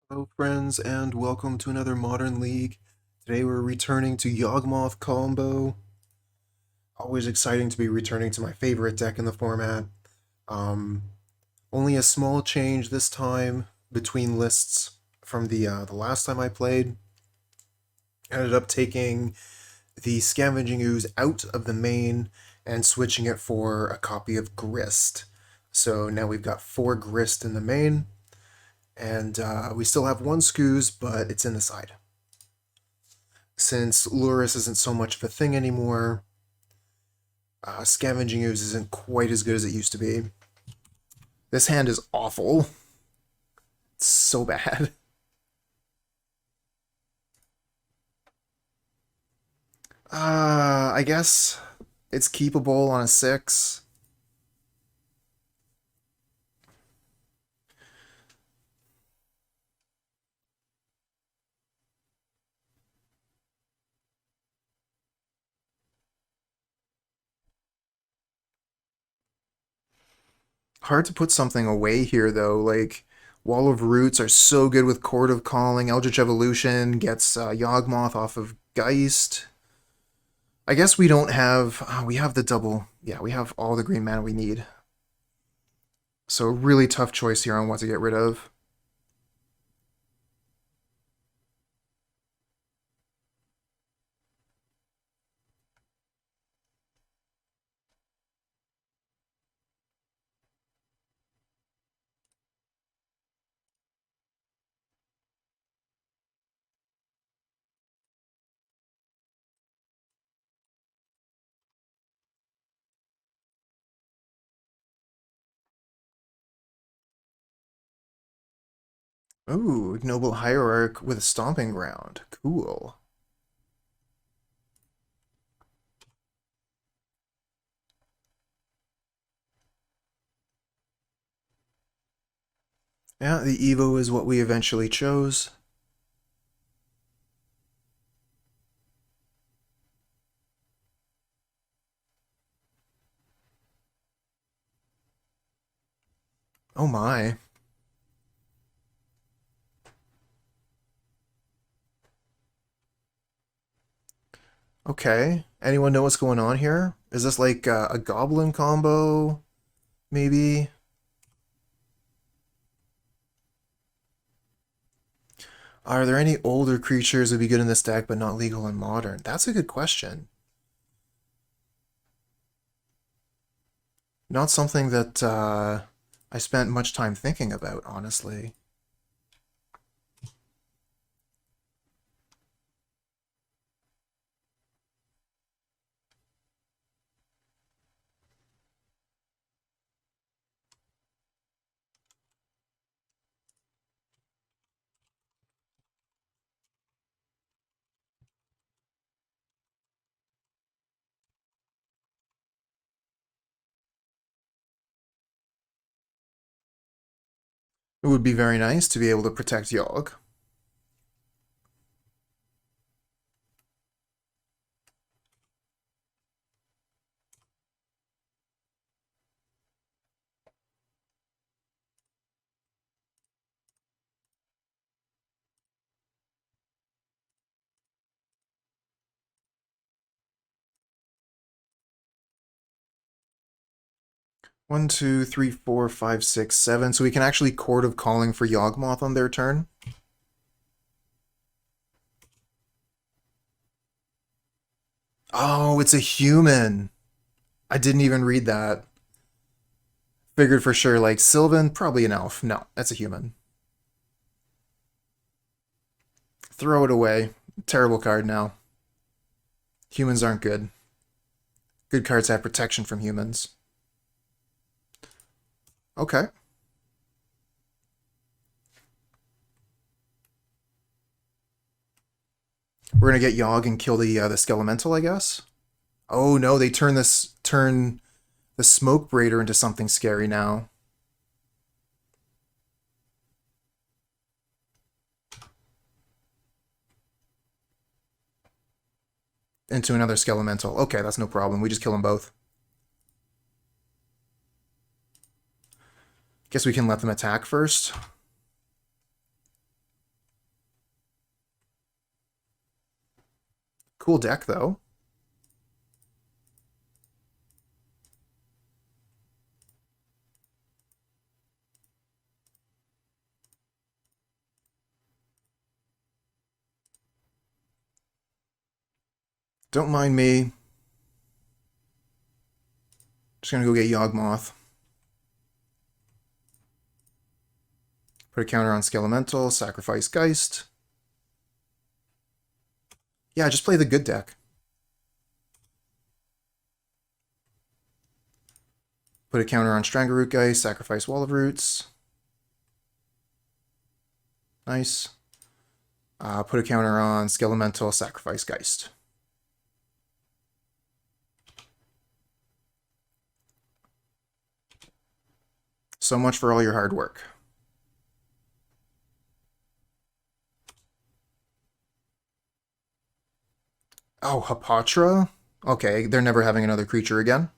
Hello friends and welcome to another Modern League. Today we're returning to Yawgmoth combo. Always exciting to be returning to my favorite deck in the format. Um, Only a small change this time between lists from the last time I played. Ended up taking the Scavenging Ooze out of the main and switching it for a copy of Grist. So now we've got 4 Grist in the main. And we still have 1 Scooze, but it's in the side. Since Lurrus isn't so much of a thing anymore, Scavenging Ooze isn't quite as good as it used to be. This hand is awful. It's so bad. I guess it's keepable on a 6. Hard to put something away here, though. Like, Wall of Roots are so good with Chord of Calling. Eldritch Evolution gets Yawgmoth off of Geist. I guess we don't have... we have the double... Yeah, we have all the green mana we need. So a really tough choice here on what to get rid of. Ooh, Ignoble Hierarch with a Stomping Ground. Cool. Yeah, the Evo is what we eventually chose. Oh my. Okay. Anyone know what's going on here? Is this like a Goblin combo? Maybe? Are there any older creatures that would be good in this deck but not legal in Modern? That's a good question. Not something that I spent much time thinking about, honestly. It would be very nice to be able to protect Yogg. One, two, three, four, five, six, seven. So we can actually Chord of Calling for Yawgmoth on their turn. Oh, it's a human. I didn't even read that. Figured for sure, like, Sylvan, probably an elf. No, that's a human. Throw it away. Terrible card now. Humans aren't good. Good cards have protection from humans. Okay. We're gonna get Yogg and kill the Skelemental, I guess. Oh no, they turn the Smoke Braider into something scary now. Into another Skelemental. Okay, that's no problem. We just kill them both. Guess we can let them attack first. Cool deck, though. Don't mind me. Just gonna go get Yawgmoth. Put a counter on Skelemental, sacrifice Geist. Yeah, just play the good deck. Put a counter on Strangleroot Geist, sacrifice Wall of Roots. Nice. Put a counter on Skelemental, sacrifice Geist. So much for all your hard work. Oh, Hapatra? Okay, they're never having another creature again.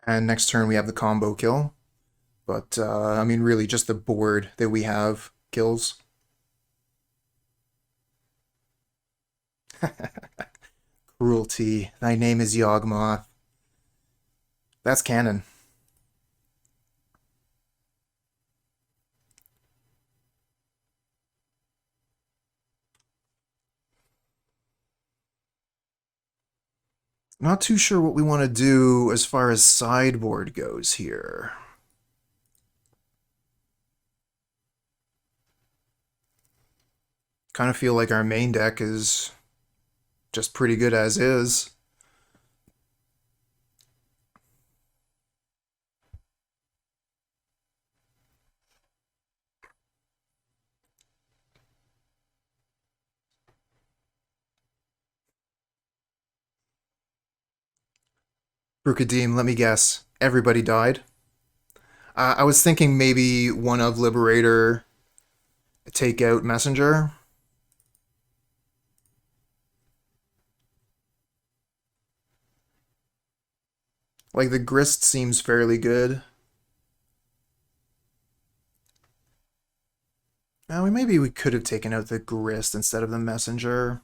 And next turn we have the combo kill. But, I mean, really, just the board that we have kills. Cruelty. Thy name is Yawgmoth. That's canon. Not too sure what we want to do as far as sideboard goes here. Kind of feel like our main deck is just pretty good as is. Brukadim, let me guess. Everybody died? I was thinking maybe one of Liberator take out Messenger. Like, the Grist seems fairly good. Now, maybe we could have taken out the Grist instead of the Messenger.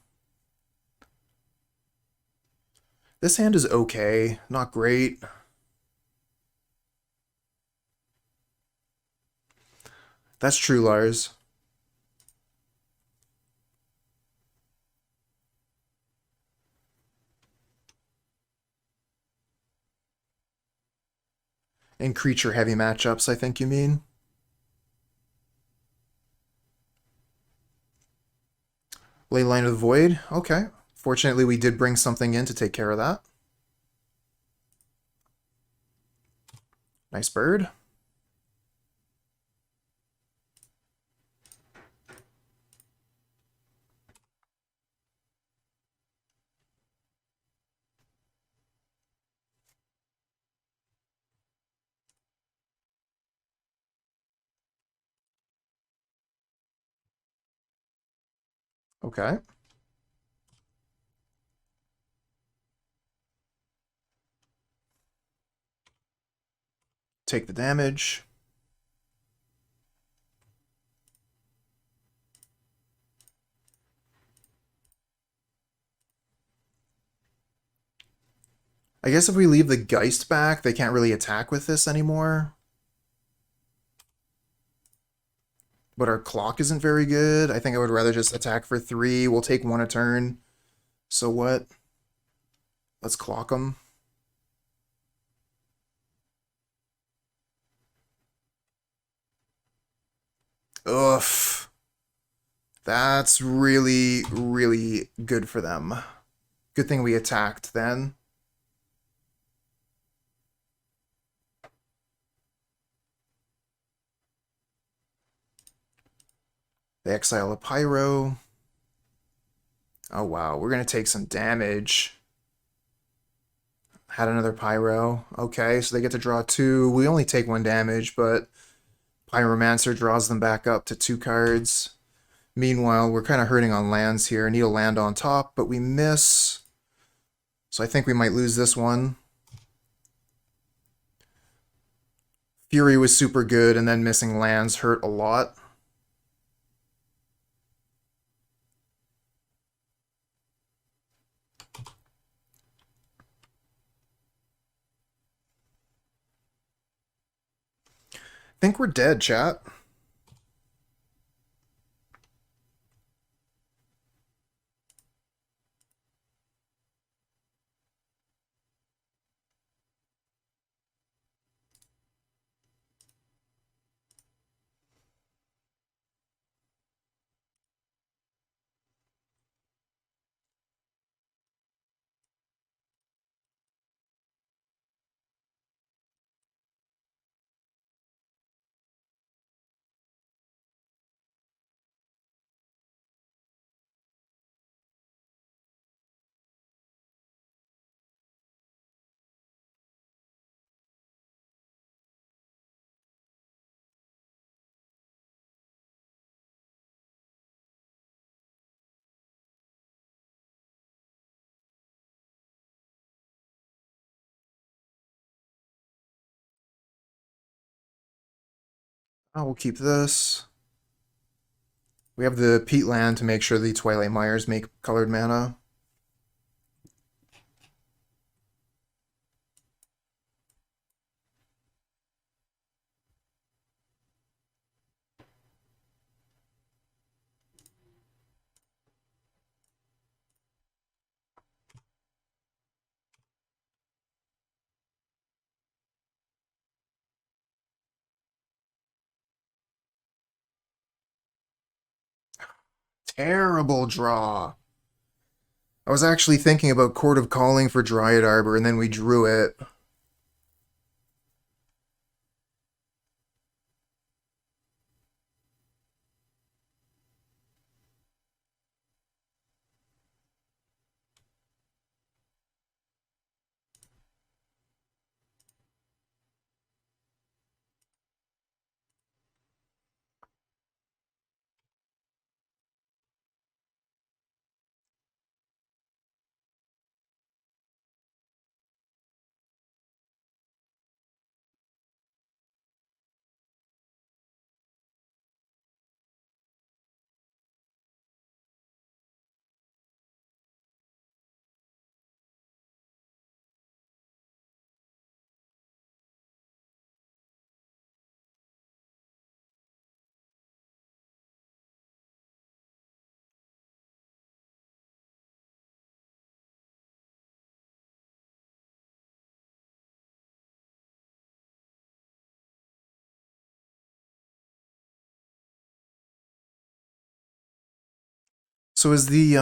This hand is okay, not great. That's true, Lars. In creature-heavy matchups, I think you mean. Leyline of the Void, okay. Fortunately, we did bring something in to take care of that. Nice bird. Okay. Take the damage. I guess if we leave the Geist back, they can't really attack with this anymore. But our clock isn't very good. I think I would rather just attack for 3. We'll take 1 a turn. So what? Let's clock them. Ugh. That's really, really good for them. Good thing we attacked then. They exile a Pyro. Oh wow, we're gonna take some damage. Had another Pyro. Okay, so they get to draw 2. We only take 1 damage, but Pyromancer draws them back up to 2 cards. Meanwhile, we're kind of hurting on lands here. Need a land on top, but we miss. So I think we might lose this one. Fury was super good, and then missing lands hurt a lot. I think we're dead, chat. Oh, we'll keep this. We have the Peatland to make sure the Twilight Mires make colored mana. Terrible draw. I was actually thinking about Chord of Calling for Dryad Arbor, and then we drew it. So is the,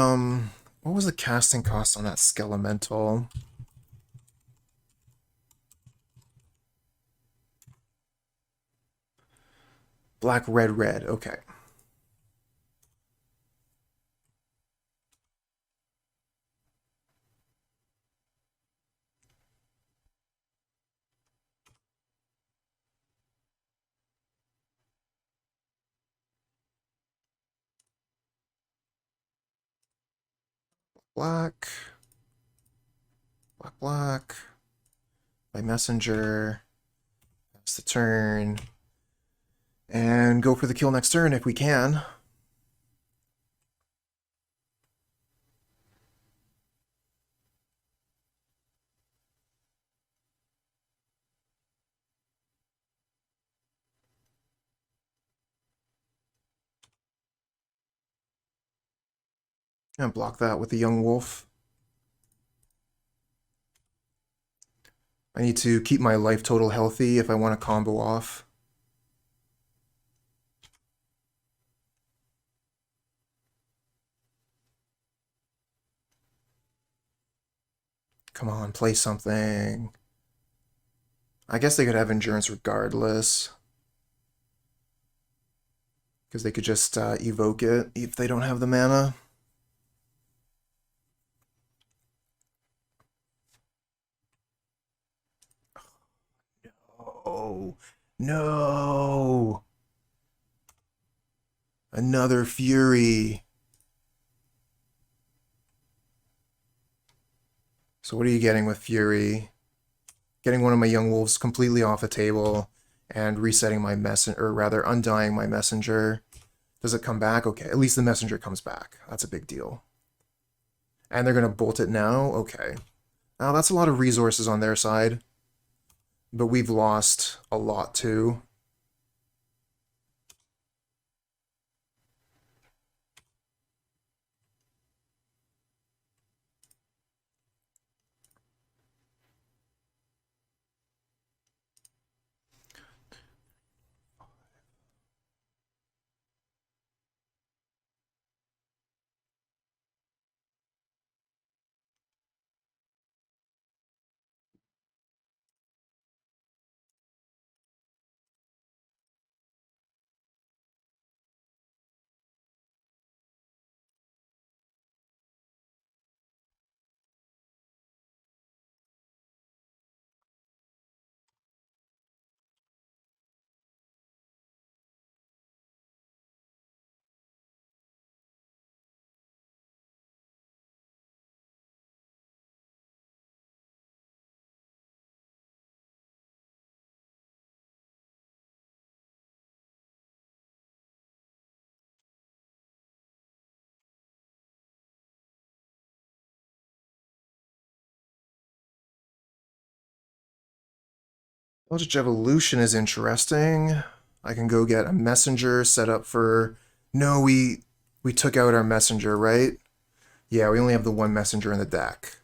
what was the casting cost on that Skelemental? Black, red, red. Okay. Black. Black, black. By messenger. That's the turn. And go for the kill next turn if we can. And block that with the Young Wolf. I need to keep my life total healthy if I want to combo off. Come on, play something. I guess they could have endurance regardless. Because they could just evoke it if they don't have the mana. Oh, no! Another Fury. So what are you getting with Fury? Getting one of my Young Wolves completely off the table and resetting my messenger, or rather undying my messenger. Does it come back? Okay, at least the messenger comes back. That's a big deal. And they're going to bolt it now? Okay. Now that's a lot of resources on their side. But we've lost a lot too. Eldritch Evolution is interesting. I can go get a messenger set up for... No, we took out our messenger, right? Yeah, we only have the one messenger in the deck.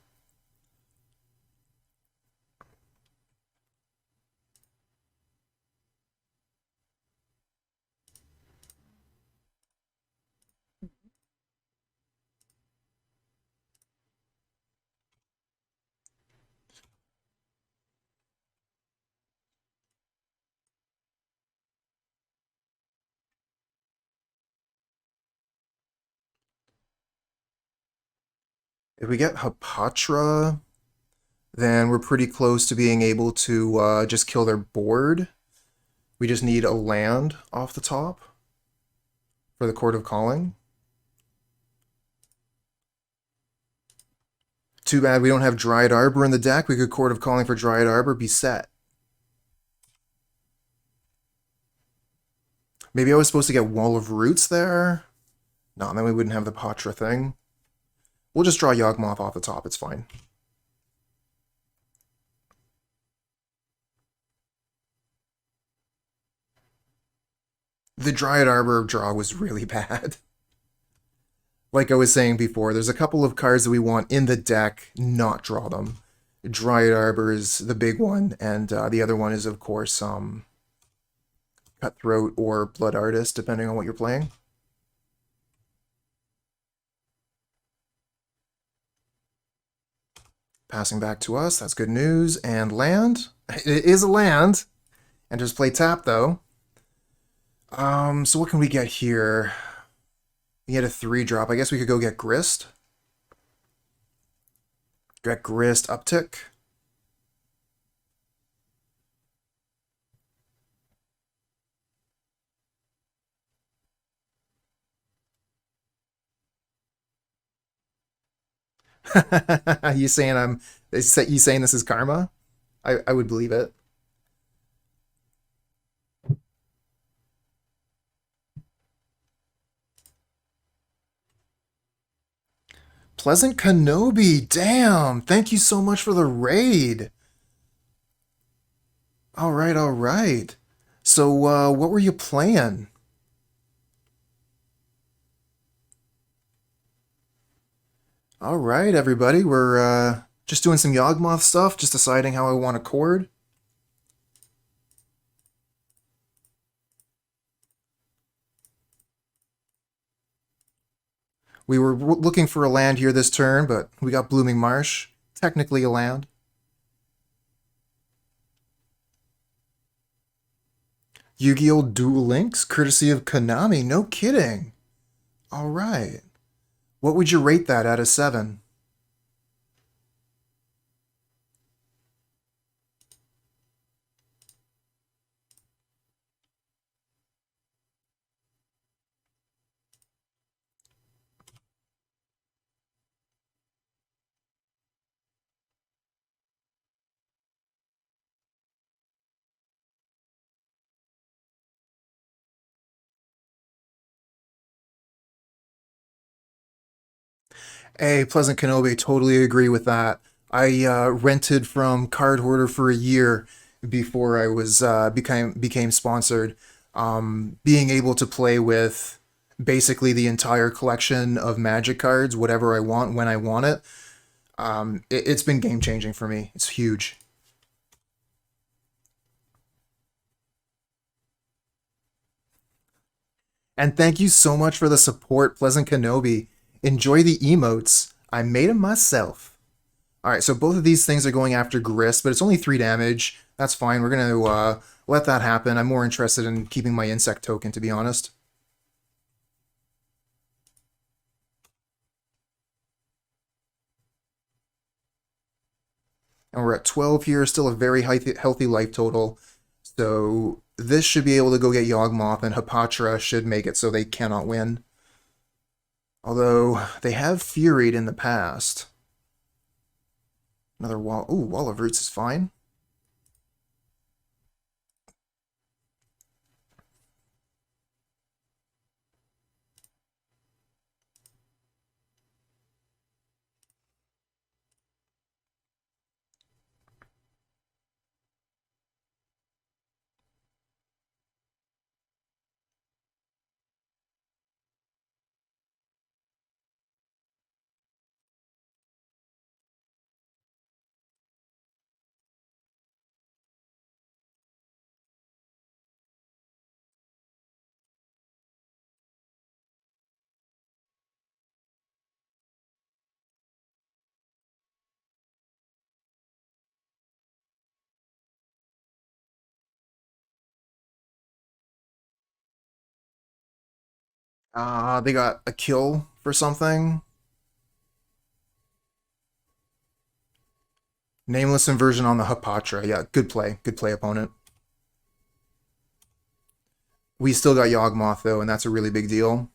If we get Hapatra, then we're pretty close to being able to just kill their board. We just need a land off the top for the Chord of Calling. Too bad we don't have Dryad Arbor in the deck. We could Chord of Calling for Dryad Arbor, be set. Maybe I was supposed to get Wall of Roots there? No, then we wouldn't have the Patra thing. We'll just draw Yawgmoth off the top, it's fine. The Dryad Arbor draw was really bad. Like I was saying before, there's a couple of cards that we want in the deck, not draw them. Dryad Arbor is the big one, and the other one is, of course, Cutthroat or Blood Artist, depending on what you're playing. Passing back to us, that's good news. And land? It is a land. Enters play tap, though. So what can we get here? We get a 3-drop. I guess we could go get Grist. Get Grist uptick. You saying you saying this is karma? I would believe it. Pleasant Kenobi, damn! Thank you so much for the raid. All right, all right. So, what were you playing? All right, everybody, we're just doing some Yawgmoth stuff, just deciding how I want to chord. We were looking for a land here this turn, but we got Blooming Marsh, technically a land. Yu-Gi-Oh! Duel Links, courtesy of Konami. No kidding. All right. What would you rate that out of 7? Hey, Pleasant Kenobi, totally agree with that. I rented from Card Hoarder for a year before I was became sponsored. Being able to play with basically the entire collection of Magic cards, whatever I want when I want it, it's been game changing for me. It's huge. And thank you so much for the support, Pleasant Kenobi. Enjoy the emotes. I made them myself. All right, so both of these things are going after Grist, but it's only 3 damage. That's fine. We're going to let that happen. I'm more interested in keeping my insect token, to be honest. And we're at 12 here, still a very healthy life total. So this should be able to go get Yawgmoth, and Hapatra should make it so they cannot win. Although, they have Furied in the past. Another Wall... Ooh, Wall of Roots is fine. They got a kill for something. Nameless inversion on the Hapatra. Yeah, good play. Good play, opponent. We still got Yawgmoth, though, and that's a really big deal.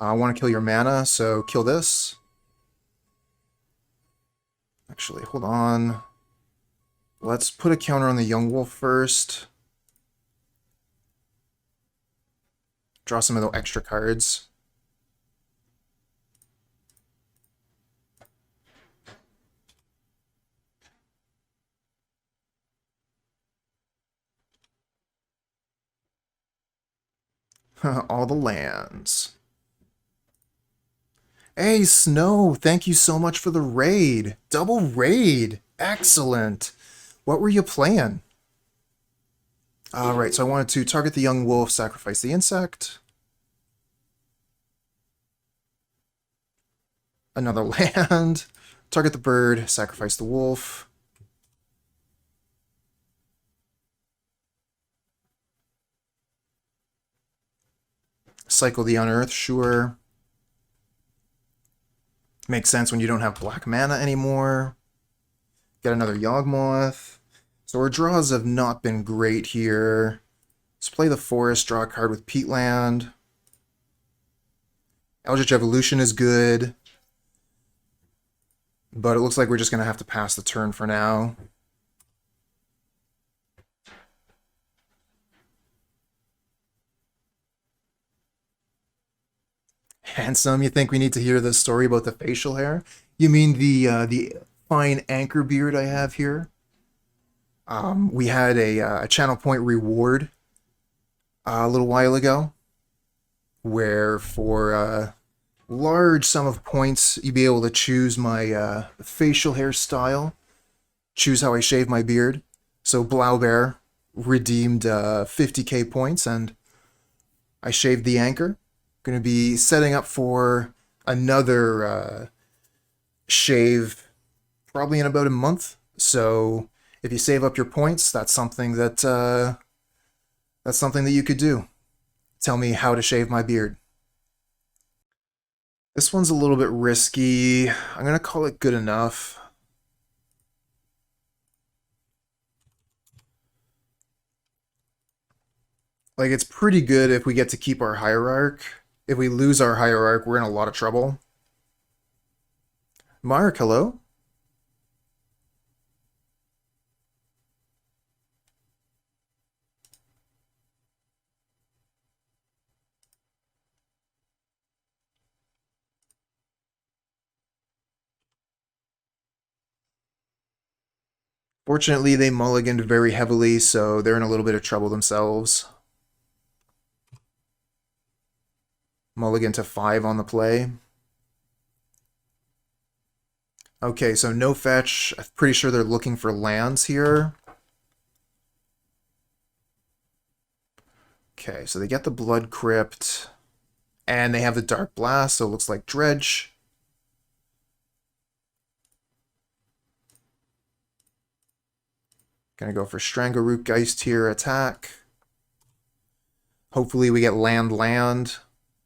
I want to kill your mana, so kill this. Actually, hold on. Let's put a counter on the Young Wolf first. Draw some of the extra cards. All the lands. Hey, Snow, thank you so much for the raid. Double raid. Excellent. What were you playing? Alright, so I wanted to target the young wolf, sacrifice the insect. Another land. Target the bird, sacrifice the wolf. Cycle the unearth, sure. Makes sense when you don't have black mana anymore. Get another Yawgmoth. So our draws have not been great here. Let's play the forest, draw a card with Peatland. Eldritch Evolution is good. But it looks like we're just going to have to pass the turn for now. Handsome, you think we need to hear this story about the facial hair? You mean the fine anchor beard I have here? We had a channel point reward a little while ago, where for a large sum of points, you'd be able to choose my facial hairstyle, choose how I shave my beard. So Blaubear redeemed 50k points, and I shaved the anchor. Going to be setting up for another shave probably in about a month. So if you save up your points, that's something that you could do. Tell me how to shave my beard. This one's a little bit risky. I'm gonna call it good enough. Like, it's pretty good if we get to keep our Hierarch. If we lose our Hierarch, we're in a lot of trouble. Mark, hello? Fortunately, they mulliganed very heavily, so they're in a little bit of trouble themselves. Mulligan to 5 on the play. Okay, so no fetch. I'm pretty sure they're looking for lands here. Okay, so they get the Blood Crypt. And they have the Dark Blast, so it looks like Dredge. Gonna go for Strangleroot Geist here, attack. Hopefully we get land.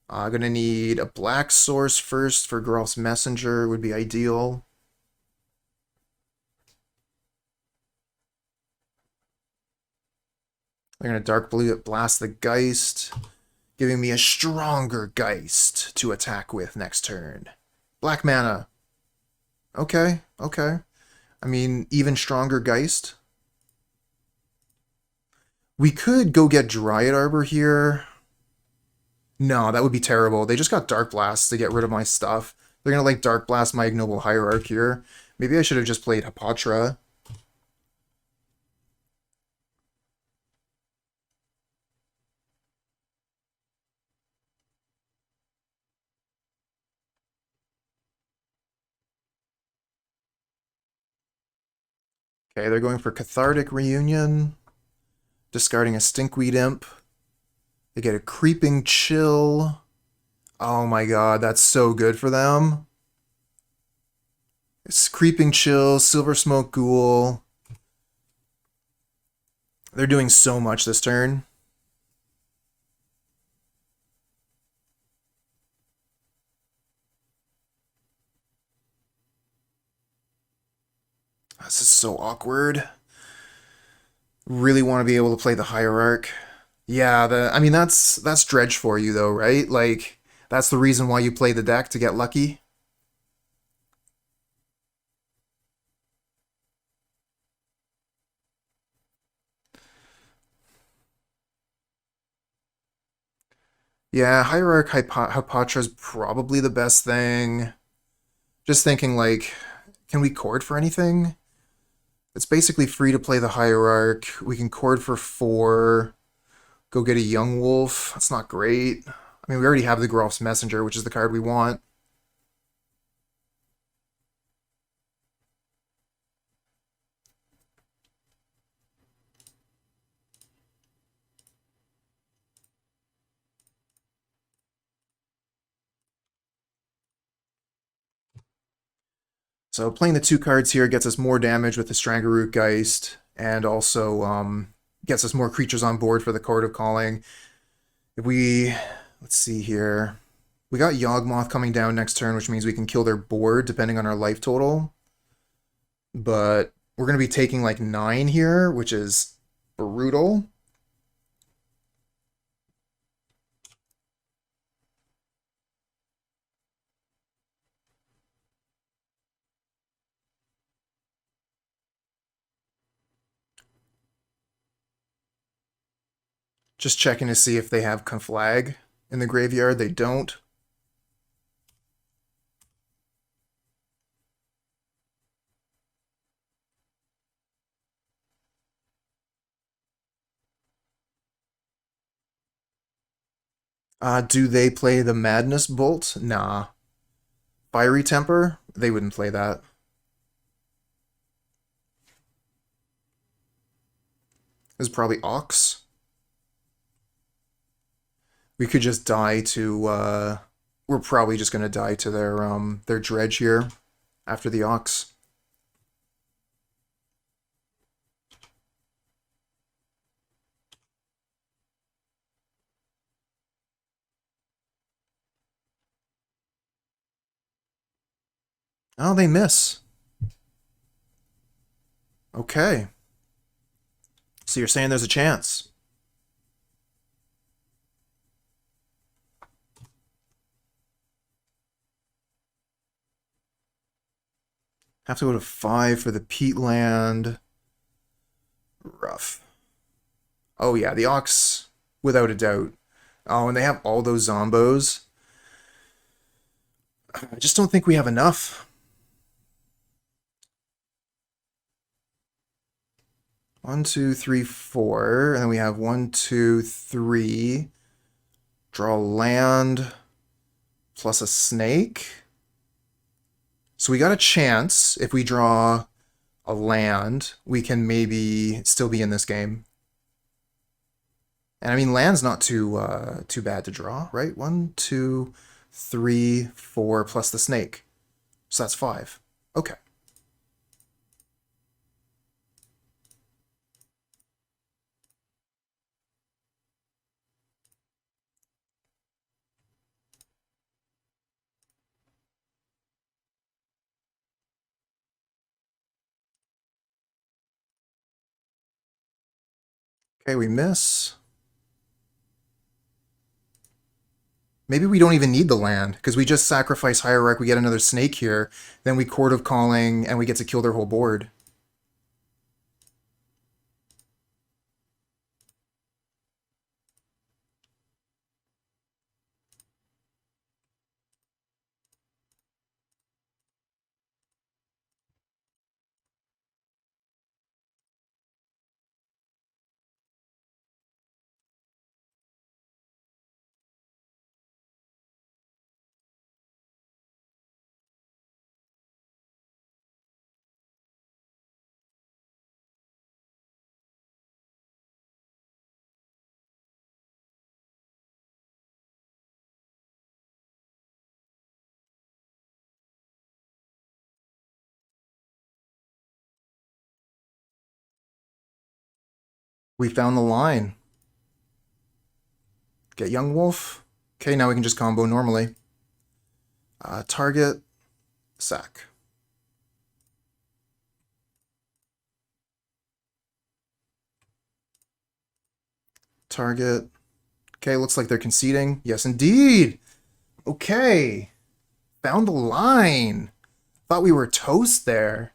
Gonna need a black source first for Geralf's Messenger, would be ideal. They're gonna Dark Blast the Geist, giving me a stronger Geist to attack with next turn. Black mana. Okay. I mean, even stronger Geist. We could go get Dryad Arbor here. No, that would be terrible. They just got Dark Blast to get rid of my stuff. They're gonna like Dark Blast my Ignoble Hierarch here. Maybe I should have just played Hapatra. Okay, they're going for Cathartic Reunion. Discarding a Stinkweed Imp. They get a Creeping Chill. Oh my god, that's so good for them. It's Creeping Chill, Silver Smoke Ghoul. They're doing so much this turn. This is so awkward. Really want to be able to play the Hierarch. Yeah, I mean that's Dredge for you though, right? Like that's the reason why you play the deck, to get lucky. Yeah, Hierarch Hapatra is probably the best thing. Just thinking, like, can we chord for anything? It's basically free to play the Hierarch. We can chord for 4. Go get a Yawgmoth. That's not great. I mean, we already have the Geralf's Messenger, which is the card we want. So playing the 2 cards here gets us more damage with the Strangleroot Geist, and also gets us more creatures on board for the Chord of Calling. If we, let's see here, we got Yawgmoth coming down next turn, which means we can kill their board depending on our life total. But we're going to be taking like 9 here, which is brutal. Just checking to see if they have Conflag in the graveyard. They don't. Do they play the Madness Bolt? Nah. Fiery Temper? They wouldn't play that. This is probably Ox. We could just die to, we're probably just going to die to their Dredge here after the Ox. Oh, they miss. Okay. So you're saying there's a chance. Have to go to 5 for the Peatland. Rough. Oh yeah, the Ox, without a doubt. Oh, and they have all those zombos. I just don't think we have enough. 1, 2, 3, 4, and then we have 1, 2, 3. Draw land plus a snake. So we got a chance. If we draw a land, we can maybe still be in this game. And I mean, land's not too bad to draw, right? 1, 2, 3, 4 plus the snake. So that's 5. Okay. Okay, we miss. Maybe we don't even need the land, because we just sacrifice Hierarch, we get another snake here, then we Chord of Calling, and we get to kill their whole board. We found the line. Get Young Wolf. Okay, now we can just combo normally. Target, sack. Target. Okay, looks like they're conceding. Yes, indeed. Okay. Found the line. Thought we were toast there.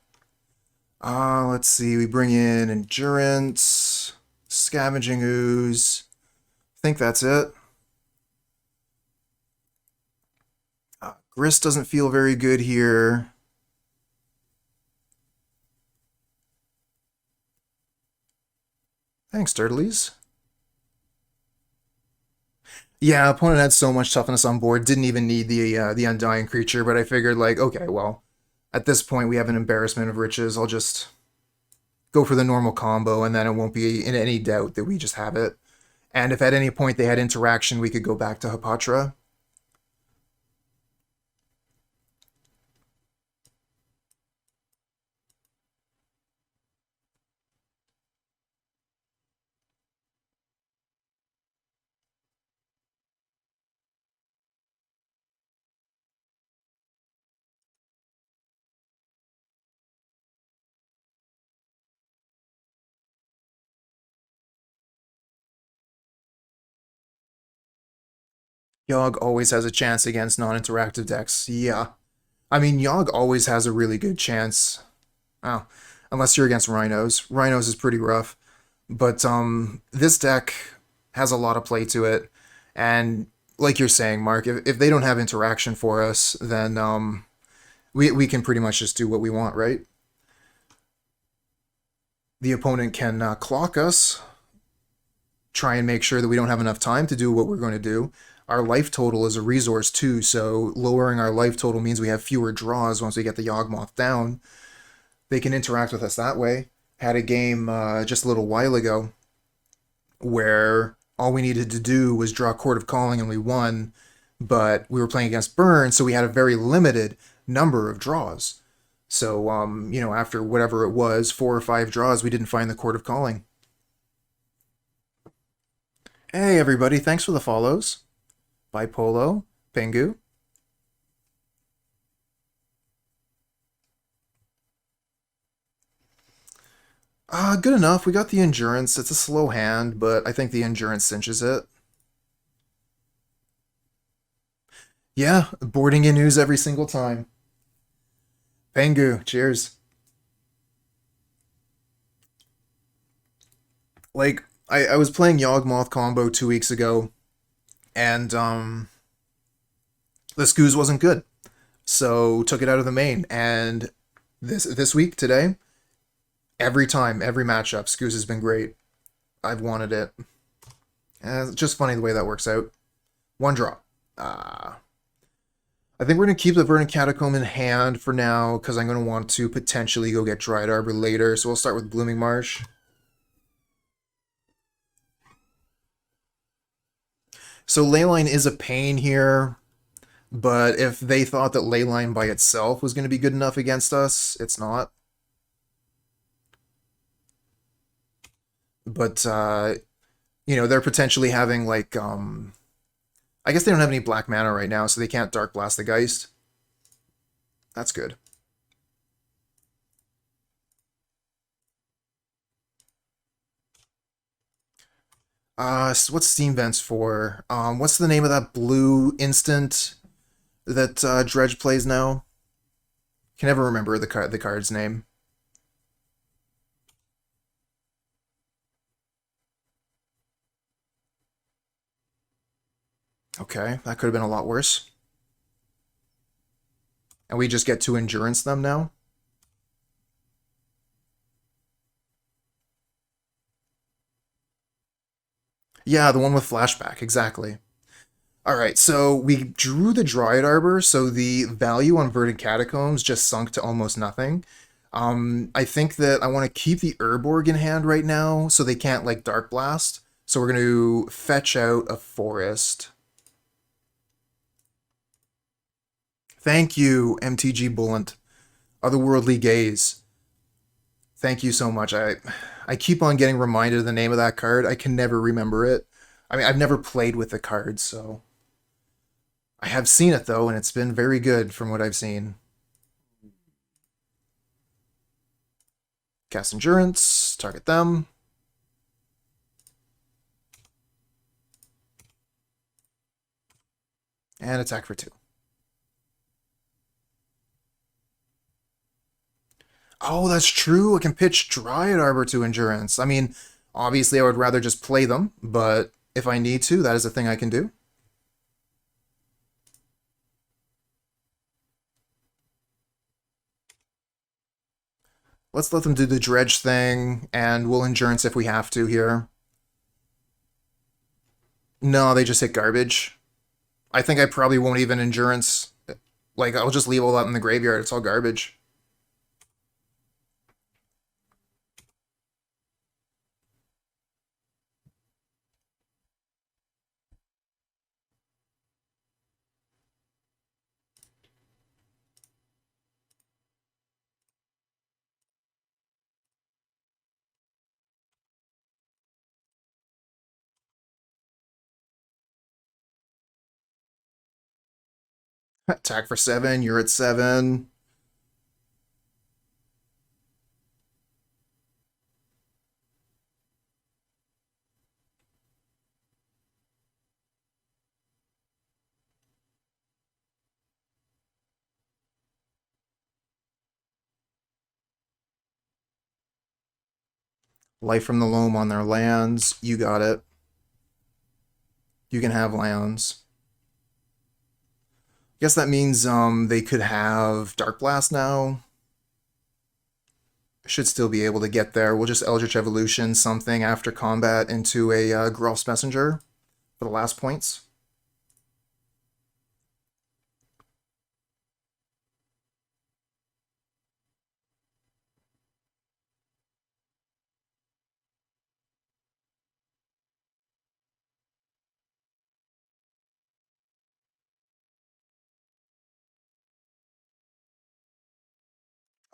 Let's see. We bring in Endurance, Scavenging Ooze. I think that's it. Grist doesn't feel very good here. Thanks, Turtlies. Yeah, opponent had so much toughness on board, didn't even need the Undying Creature, but I figured, like, okay, well, at this point we have an embarrassment of riches. I'll just go for the normal combo, and then it won't be in any doubt that we just have it. And if at any point they had interaction, we could go back to Hapatra. Yogg always has a chance against non-interactive decks. Yeah. I mean, Yogg always has a really good chance. Oh, unless you're against Rhinos. Rhinos is pretty rough. But this deck has a lot of play to it. And like you're saying, Mark, if they don't have interaction for us, then we can pretty much just do what we want, right? The opponent can clock us, try and make sure that we don't have enough time to do what we're going to do. Our life total is a resource too, so lowering our life total means we have fewer draws once we get the Yawgmoth down. They can interact with us that way. Had a game just a little while ago where all we needed to do was draw Chord of Calling and we won, but we were playing against Burn, so we had a very limited number of draws. So, you know, after whatever it was, 4 or 5 draws, we didn't find the Chord of Calling. Hey everybody, thanks for the follows. Bipolo, Pengu. Good enough. We got the Endurance. It's a slow hand, but I think the Endurance cinches it. Yeah, boarding in ooze every single time. Pengu, cheers. Like, I was playing Yawgmoth combo 2 weeks ago, and the Scooze wasn't good. So took it out of the main. And this week, today, every time, every matchup, Scooze has been great. I've wanted it. And it's just funny the way that works out. One drop. I think we're going to keep the Verdant Catacomb in hand for now, because I'm going to want to potentially go get Dryad Arbor later. So we'll start with Blooming Marsh. So Leyline is a pain here, but if they thought that Leyline by itself was going to be good enough against us, it's not. But, you know, they're potentially having, like, I guess they don't have any black mana right now, so they can't Dark Blast the Geist. That's good. So what's Steam Vents for? What's the name of that blue instant that Dredge plays now? Can never remember the card's name. Okay, that could have been a lot worse. And we just get to Endurance them now? Yeah, the one with flashback, exactly. Alright, so we drew the Dryad Arbor, so the value on Verdant Catacombs just sunk to almost nothing. I think that I want to keep the Urborg in hand right now, so they can't, like, Dark Blast. So we're going to fetch out a Forest. Thank you, MtG Bullant. Otherworldly Gaze. Thank you so much. I keep on getting reminded of the name of that card. I can never remember it. I mean, I've never played with the card, so... I have seen it, though, and it's been very good from what I've seen. Cast Endurance, target them. And attack for 2. Oh, that's true. I can pitch Dryad Arbor to Endurance. I mean, obviously I would rather just play them, but if I need to, that is a thing I can do. Let's let them do the Dredge thing, and we'll Endurance if we have to here. No, they just hit garbage. I think I probably won't even Endurance. Like, I'll just leave all that in the graveyard. It's all garbage. Attack for 7, you're at 7. Life from the Loam on their lands. You got it. You can have lands. Guess that means they could have Dark Blast now. Should still be able to get there. We'll just Eldritch Evolution something after combat into a Geralf's Messenger for the last points.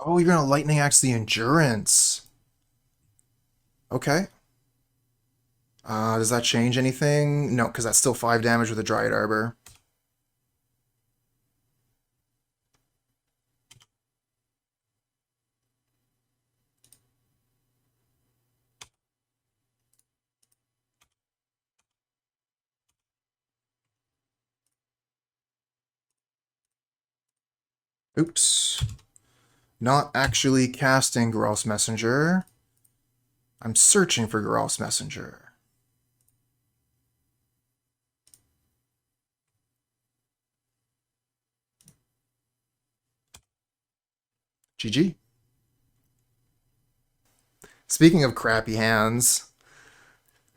Oh, you're gonna Lightning Axe the Endurance. Okay. Does that change anything? No, because that's still 5 damage with a Dryad Arbor. Oops. Not actually casting Geralf's Messenger. I'm searching for Geralf's Messenger. GG. Speaking of crappy hands,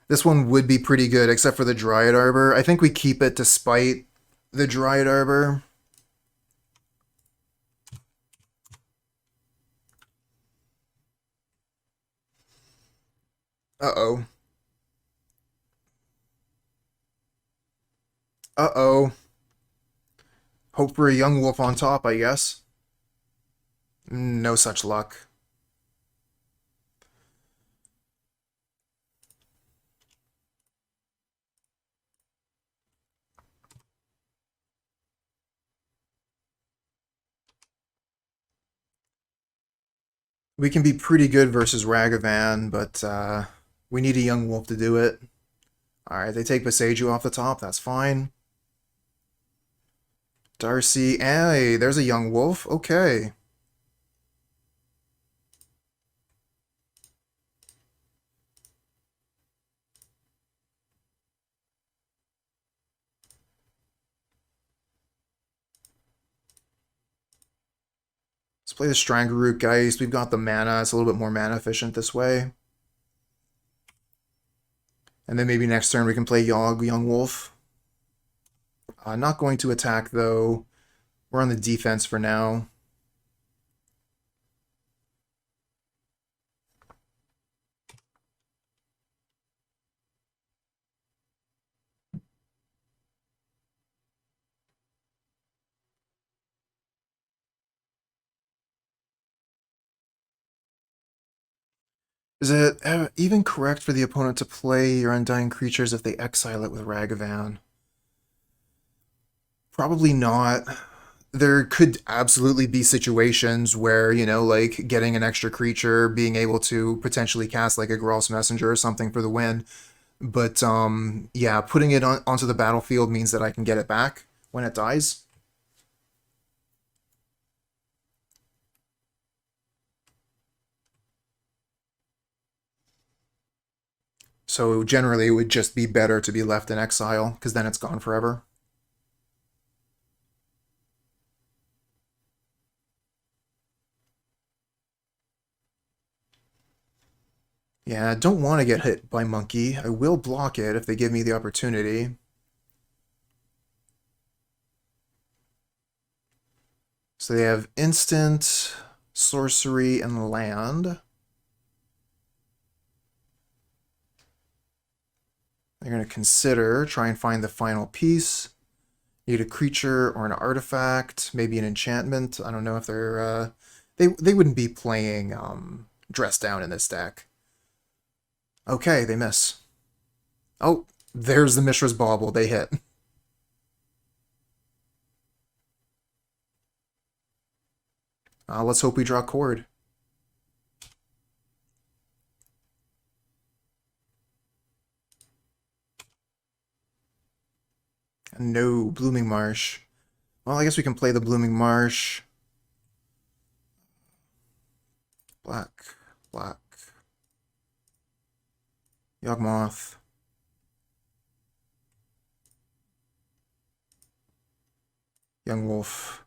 this one would be pretty good, except for the Dryad Arbor. I think we keep it despite the Dryad Arbor. Uh-oh. Uh-oh. Hope for a young wolf on top, I guess. No such luck. We can be pretty good versus Ragavan, but we need a young wolf to do it. Alright, they take Boseiju off the top, that's fine. Darcy, hey, there's a young wolf, okay. Let's play the Strangleroot Geist. We've got the mana. It's a little bit more mana efficient this way. And then maybe next turn we can play Young Wolf. Not going to attack, though. We're on the defense for now. Is it even correct for the opponent to play your Undying Creatures if they exile it with Ragavan? Probably not. There could absolutely be situations where, you know, like getting an extra creature, being able to potentially cast like a Geralf's Messenger or something for the win. But yeah, putting it onto the battlefield means that I can get it back when it dies. So generally, it would just be better to be left in exile, because then it's gone forever. Yeah, I don't want to get hit by Monkey. I will block it if they give me the opportunity. So they have instant, sorcery, and land. They're going to consider, try and find the final piece. Need a creature or an artifact, maybe an enchantment. I don't know if they're they wouldn't be playing Dress Down in this deck. Okay, they miss. Oh, there's the Mishra's Bauble. They hit. Let's hope we draw Chord. No, Blooming Marsh. Well, I guess we can play the Blooming Marsh. Black, black. Yawgmoth. Young Wolf.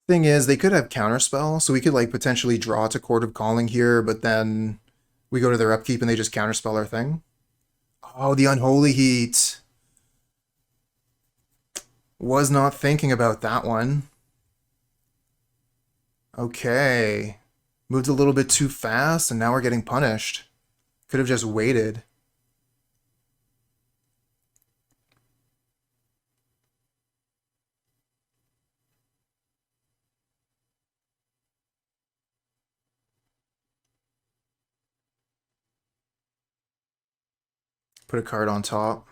Thing is, they could have Counterspell, so we could like potentially draw to Chord of Calling here, but then we go to their upkeep and they just Counterspell our thing. Oh, the Unholy Heat. Was not thinking about that one. Okay. Moved a little bit too fast, and now we're getting punished. Could have just waited. Put a card on top.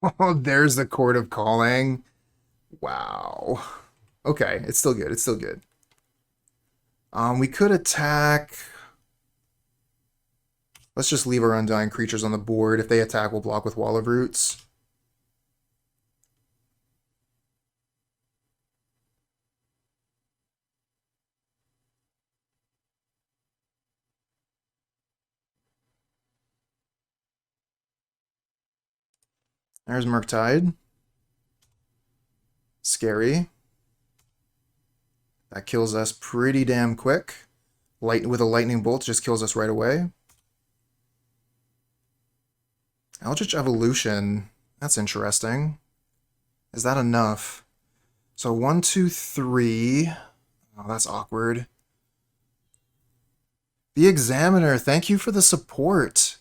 Oh, there's the Chord of Calling. Wow. Okay, it's still good. It's still good. We could attack. Let's just leave our Undying creatures on the board. If they attack, we'll block with Wall of Roots. There's Murktide. Scary. That kills us pretty damn quick. With a lightning bolt, just kills us right away. Eldritch Evolution. That's interesting. Is that enough? So 1, 2, 3. Oh, that's awkward. The Examiner, thank you for the support.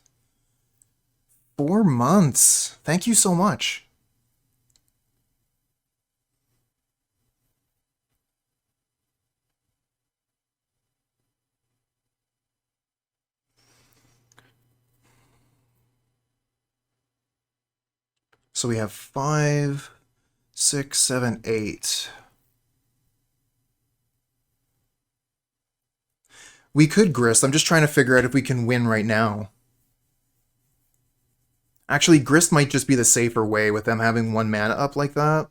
4 months. Thank you so much. So we have 5, 6, 7, 8. We could Grist. I'm just trying to figure out if we can win right now. Actually, Grist might just be the safer way with them having 1 mana up like that.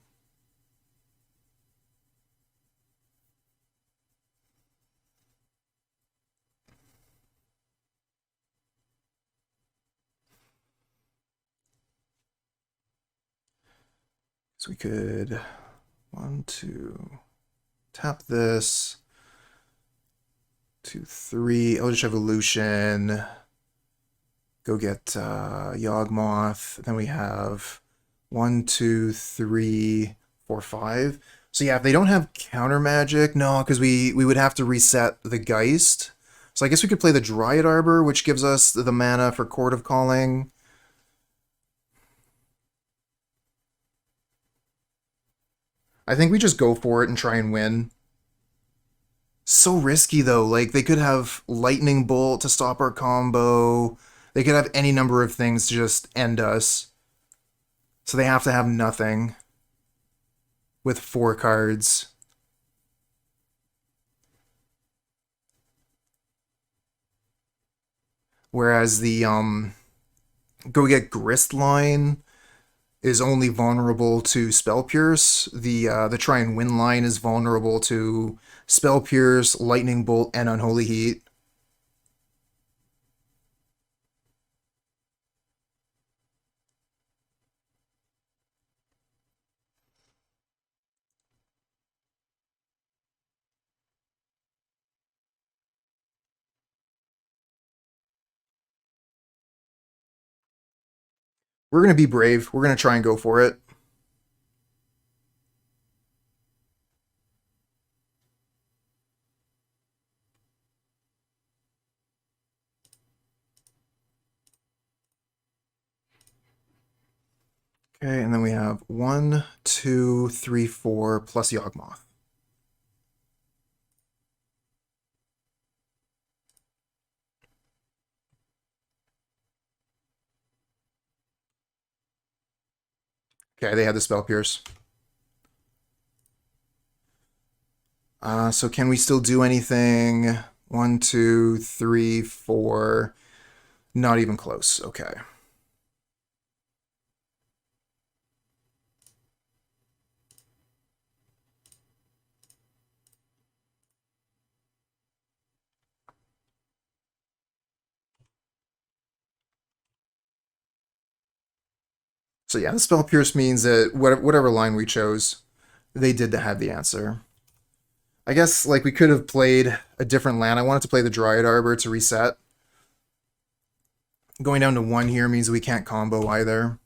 So we could 1, 2, tap this. 2, 3, Eldritch Evolution. Go get Yawgmoth. Then we have 1, 2, 3, 4, 5. So yeah, if they don't have counter magic, no, because we would have to reset the Geist. So I guess we could play the Dryad Arbor, which gives us the mana for Chord of Calling. I think we just go for it and try and win. So risky though, like they could have Lightning Bolt to stop our combo. They could have any number of things to just end us. So they have to have nothing with 4 cards. Whereas the go get Grist line is only vulnerable to Spell Pierce. The try and win line is vulnerable to Spell Pierce, Lightning Bolt, and Unholy Heat. We're gonna be brave. We're gonna try and go for it. Okay, and then we have 1, 2, 3, 4 plus Yawgmoth. Okay, they had the Spell Pierce. So can we still do anything? 1, 2, 3, 4. Not even close. Okay. So yeah, the Spell Pierce means that whatever line we chose, they did to have the answer. I guess like we could have played a different land. I wanted to play the Dryad Arbor to reset. Going down to 1 here means we can't combo either.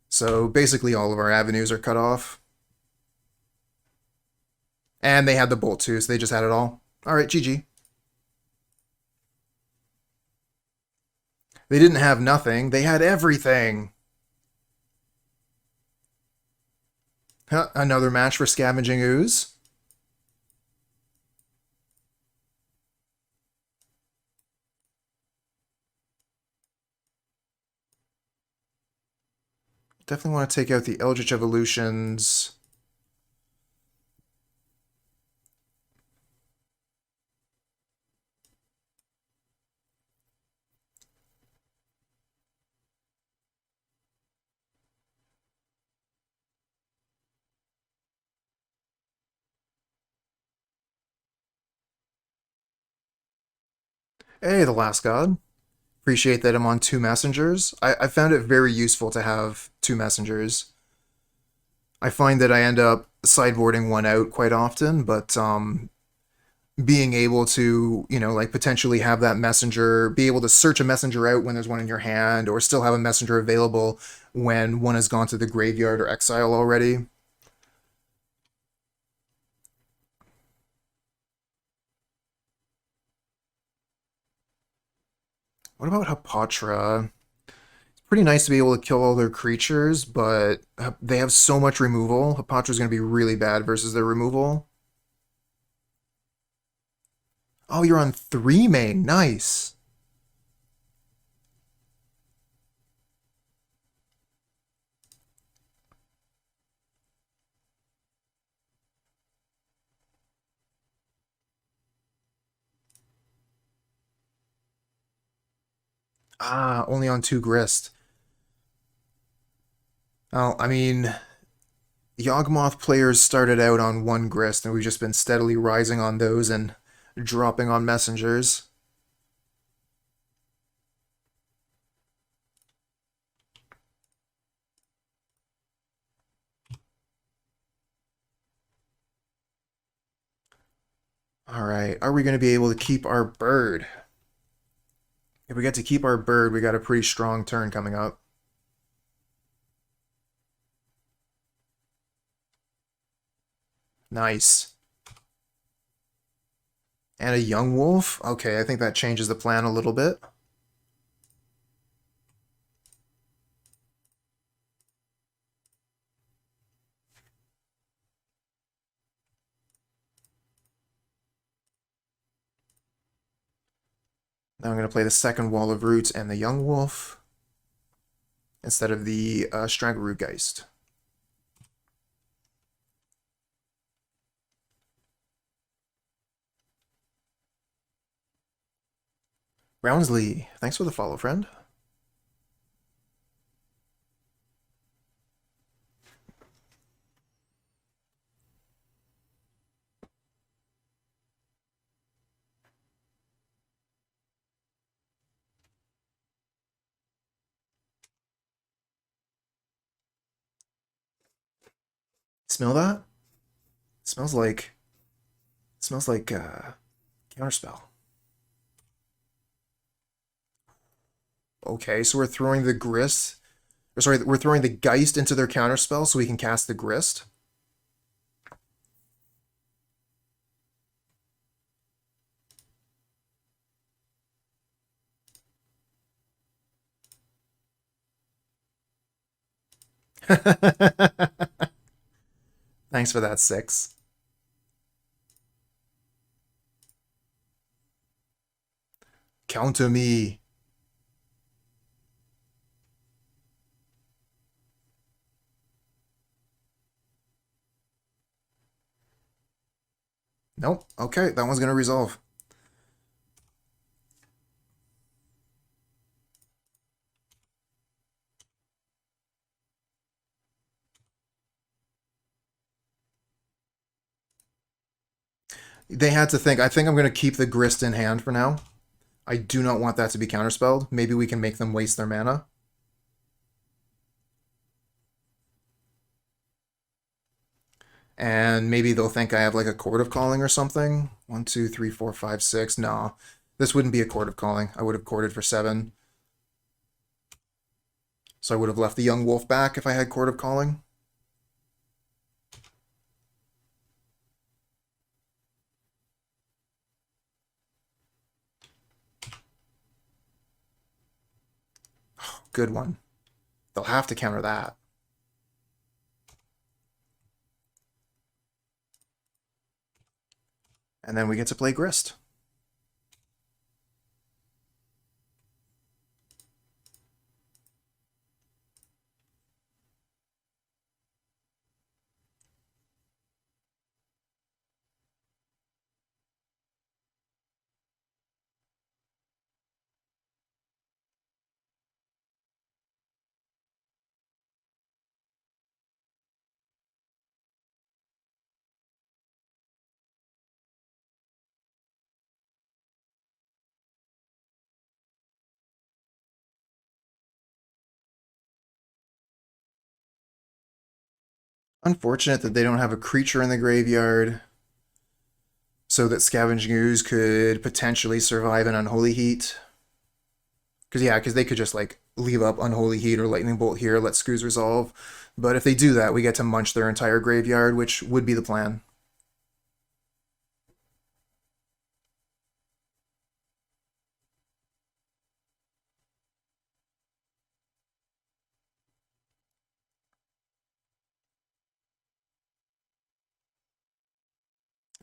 So basically all of our avenues are cut off. And they had the bolt too, so they just had it all. Alright, GG. They didn't have nothing, they had everything. Huh, another match for Scavenging Ooze. Definitely want to take out the Eldritch Evolutions. Hey, the Last God. Appreciate that I'm on two messengers. I found it very useful to have two messengers. I find that I end up sideboarding one out quite often, but being able to, like potentially have that messenger, be able to search a messenger out when there's one in your hand, or still have a messenger available when one has gone to the graveyard or exile already. What about Hapatra? Pretty nice to be able to kill all their creatures, but they have so much removal. Hapatra's going to be really bad versus their removal. Oh, you're on 3 main. Nice. Ah, only on 2 Grist. Oh, I mean, Yawgmoth players started out on 1 Grist, and we've just been steadily rising on those and dropping on messengers. Alright, are we going to be able to keep our bird? If we get to keep our bird, we got a pretty strong turn coming up. Nice. And a young wolf? Okay, I think that changes the plan a little bit. Now I'm going to play the second Wall of Roots and the young wolf instead of the Strangleroot Geist. Roundsley, thanks for the follow, friend. Smell that? Smells like counterspell. Okay, so we're throwing the Grist, or sorry, we're throwing the Geist into their counterspell so we can cast the Grist. Thanks for that, 6. Counter me. Nope. Okay, that one's gonna resolve. They had to think. I think I'm gonna keep the Grist in hand for now. I do not want that to be counterspelled. Maybe we can make them waste their mana. And maybe they'll think I have like a Chord of Calling or something. 1, 2, 3, 4, 5, 6. No, this wouldn't be a Chord of Calling. I would have corded for 7. So I would have left the young wolf back if I had Chord of Calling. Good one. They'll have to counter that. And then we get to play Grist. Unfortunate that they don't have a creature in the graveyard, so that Scavenging Ooze could potentially survive an Unholy Heat. Because they could just like leave up Unholy Heat or Lightning Bolt here, let Screws resolve. But if they do that, we get to munch their entire graveyard, which would be the plan.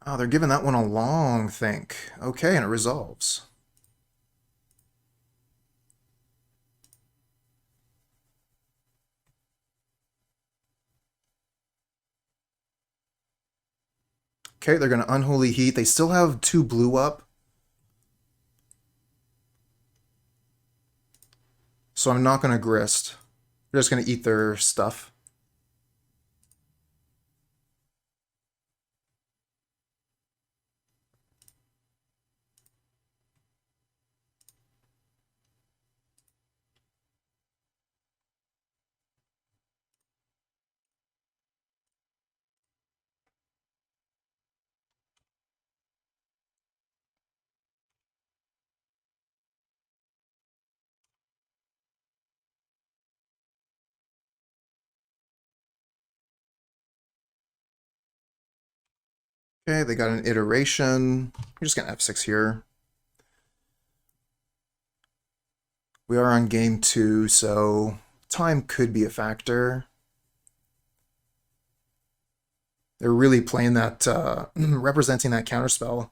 Oh, they're giving that one a long think. Okay, and it resolves. Okay, they're going to Unholy Heat. They still have 2 blue up. So I'm not going to Grist. They're just going to eat their stuff. Okay, they got an iteration. We're just going to F6 here. We are on game 2, so time could be a factor. They're really playing that, representing that counterspell.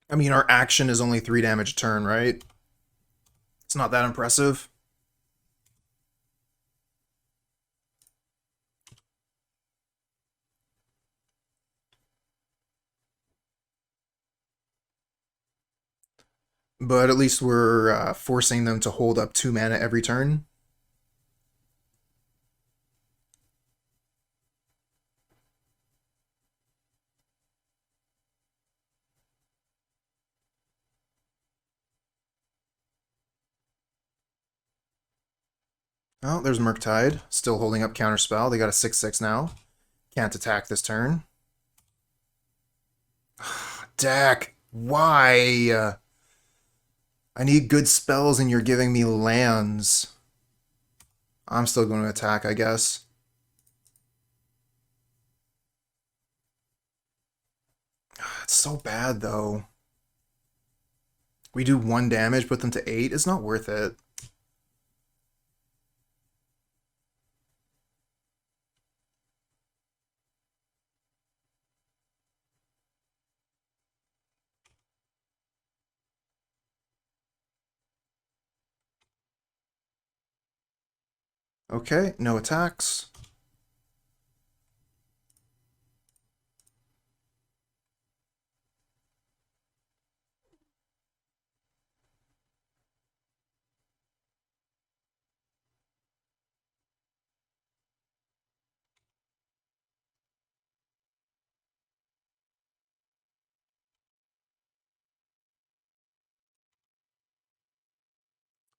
I mean, our action is only 3 damage a turn, right? It's not that impressive. But at least we're forcing them to hold up 2 mana every turn. Oh, there's Murktide, still holding up counterspell. They got a 6/6 now. Can't attack this turn. Deck, why? I need good spells and you're giving me lands. I'm still going to attack, I guess. It's so bad, though. We do 1 damage, put them to 8. It's not worth it. Okay, no attacks.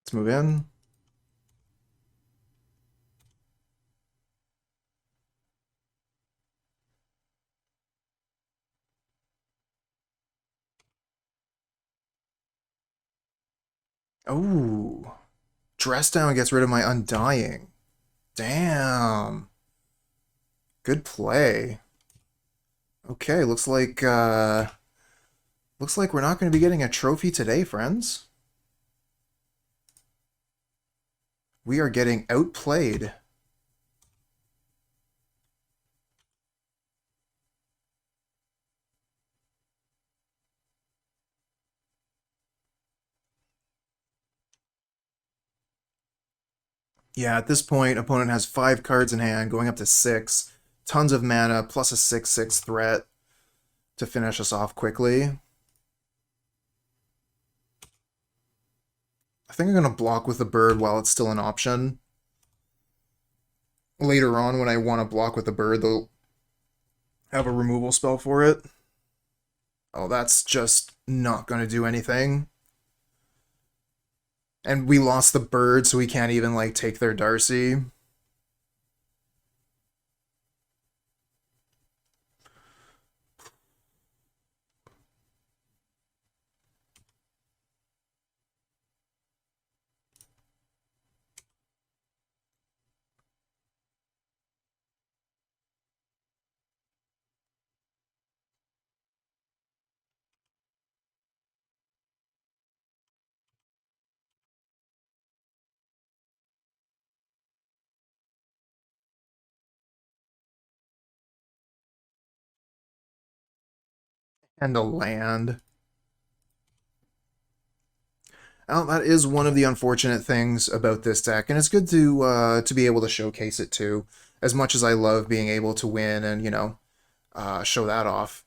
Let's move in. Oh, Dress Down gets rid of my Undying. Damn. Good play. Okay, looks like we're not going to be getting a trophy today, friends. We are getting outplayed. Yeah, at this point, opponent has 5 cards in hand, going up to 6. Tons of mana, plus a 6/6 threat to finish us off quickly. I think I'm going to block with the bird while it's still an option. later on when I want to block with a bird, they'll have a removal spell for it. Oh, that's just not going to do anything. And we lost the bird, so we can't even, like, take their Darcy. And a land. Well, that is one of the unfortunate things about this deck, and it's good to be able to showcase it too. As much as I love being able to win and, show that off,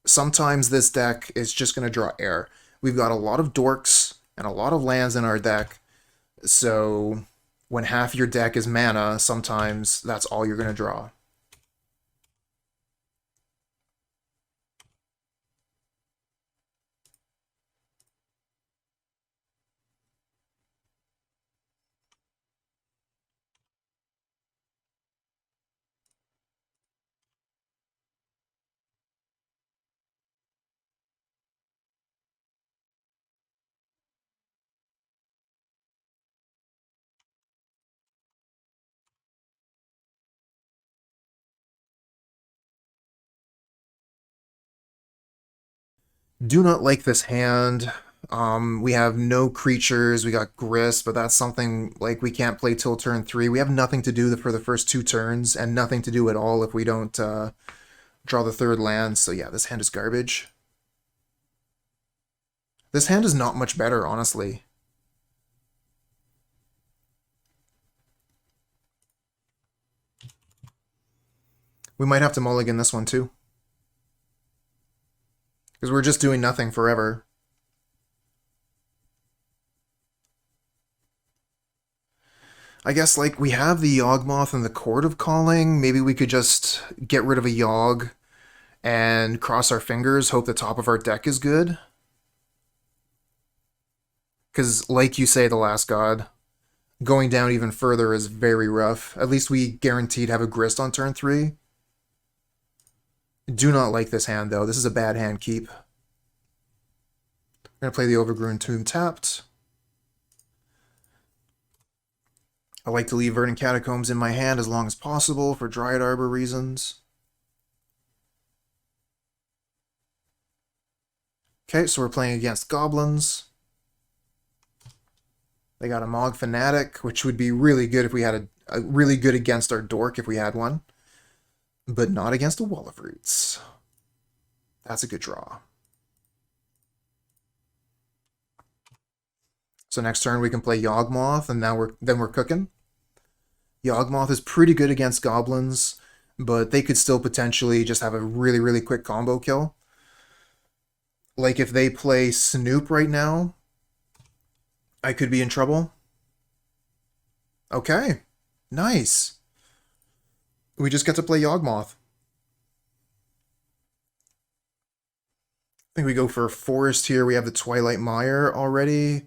sometimes this deck is just going to draw air. We've got a lot of dorks and a lot of lands in our deck, so when half your deck is mana, sometimes that's all you're going to draw. Do not like this hand. We have no creatures. We got Grist, but that's something like we can't play till turn 3. We have nothing to do for the first 2 turns, and nothing to do at all if we don't draw the 3rd land. So yeah, this hand is garbage. This hand is not much better, honestly. We might have to mulligan this one too. Because we're just doing nothing forever. I guess, like, we have the Yawgmoth and the Chord of Calling. Maybe we could just get rid of a Yawg and cross our fingers, hope the top of our deck is good. Because, like you say, the Last God, going down even further is very rough. At least we guaranteed have a Grist on turn 3. Do not like this hand, though. This is a bad hand keep. We're going to play the Overgrown Tomb tapped. I like to leave Verdant Catacombs in my hand as long as possible for Dryad Arbor reasons. Okay, so we're playing against Goblins. They got a Mog Fanatic, which would be really good if we had a really good against our Dork if we had one. But not against a Wall of Roots. That's a good draw. So next turn we can play Yawgmoth, and now we're cooking. Yawgmoth is pretty good against Goblins, but they could still potentially just have a really, really quick combo kill. Like if they play Snoop right now, I could be in trouble. Okay, nice. We just get to play Yawgmoth. I think we go for Forest here. We have the Twilight Mire already.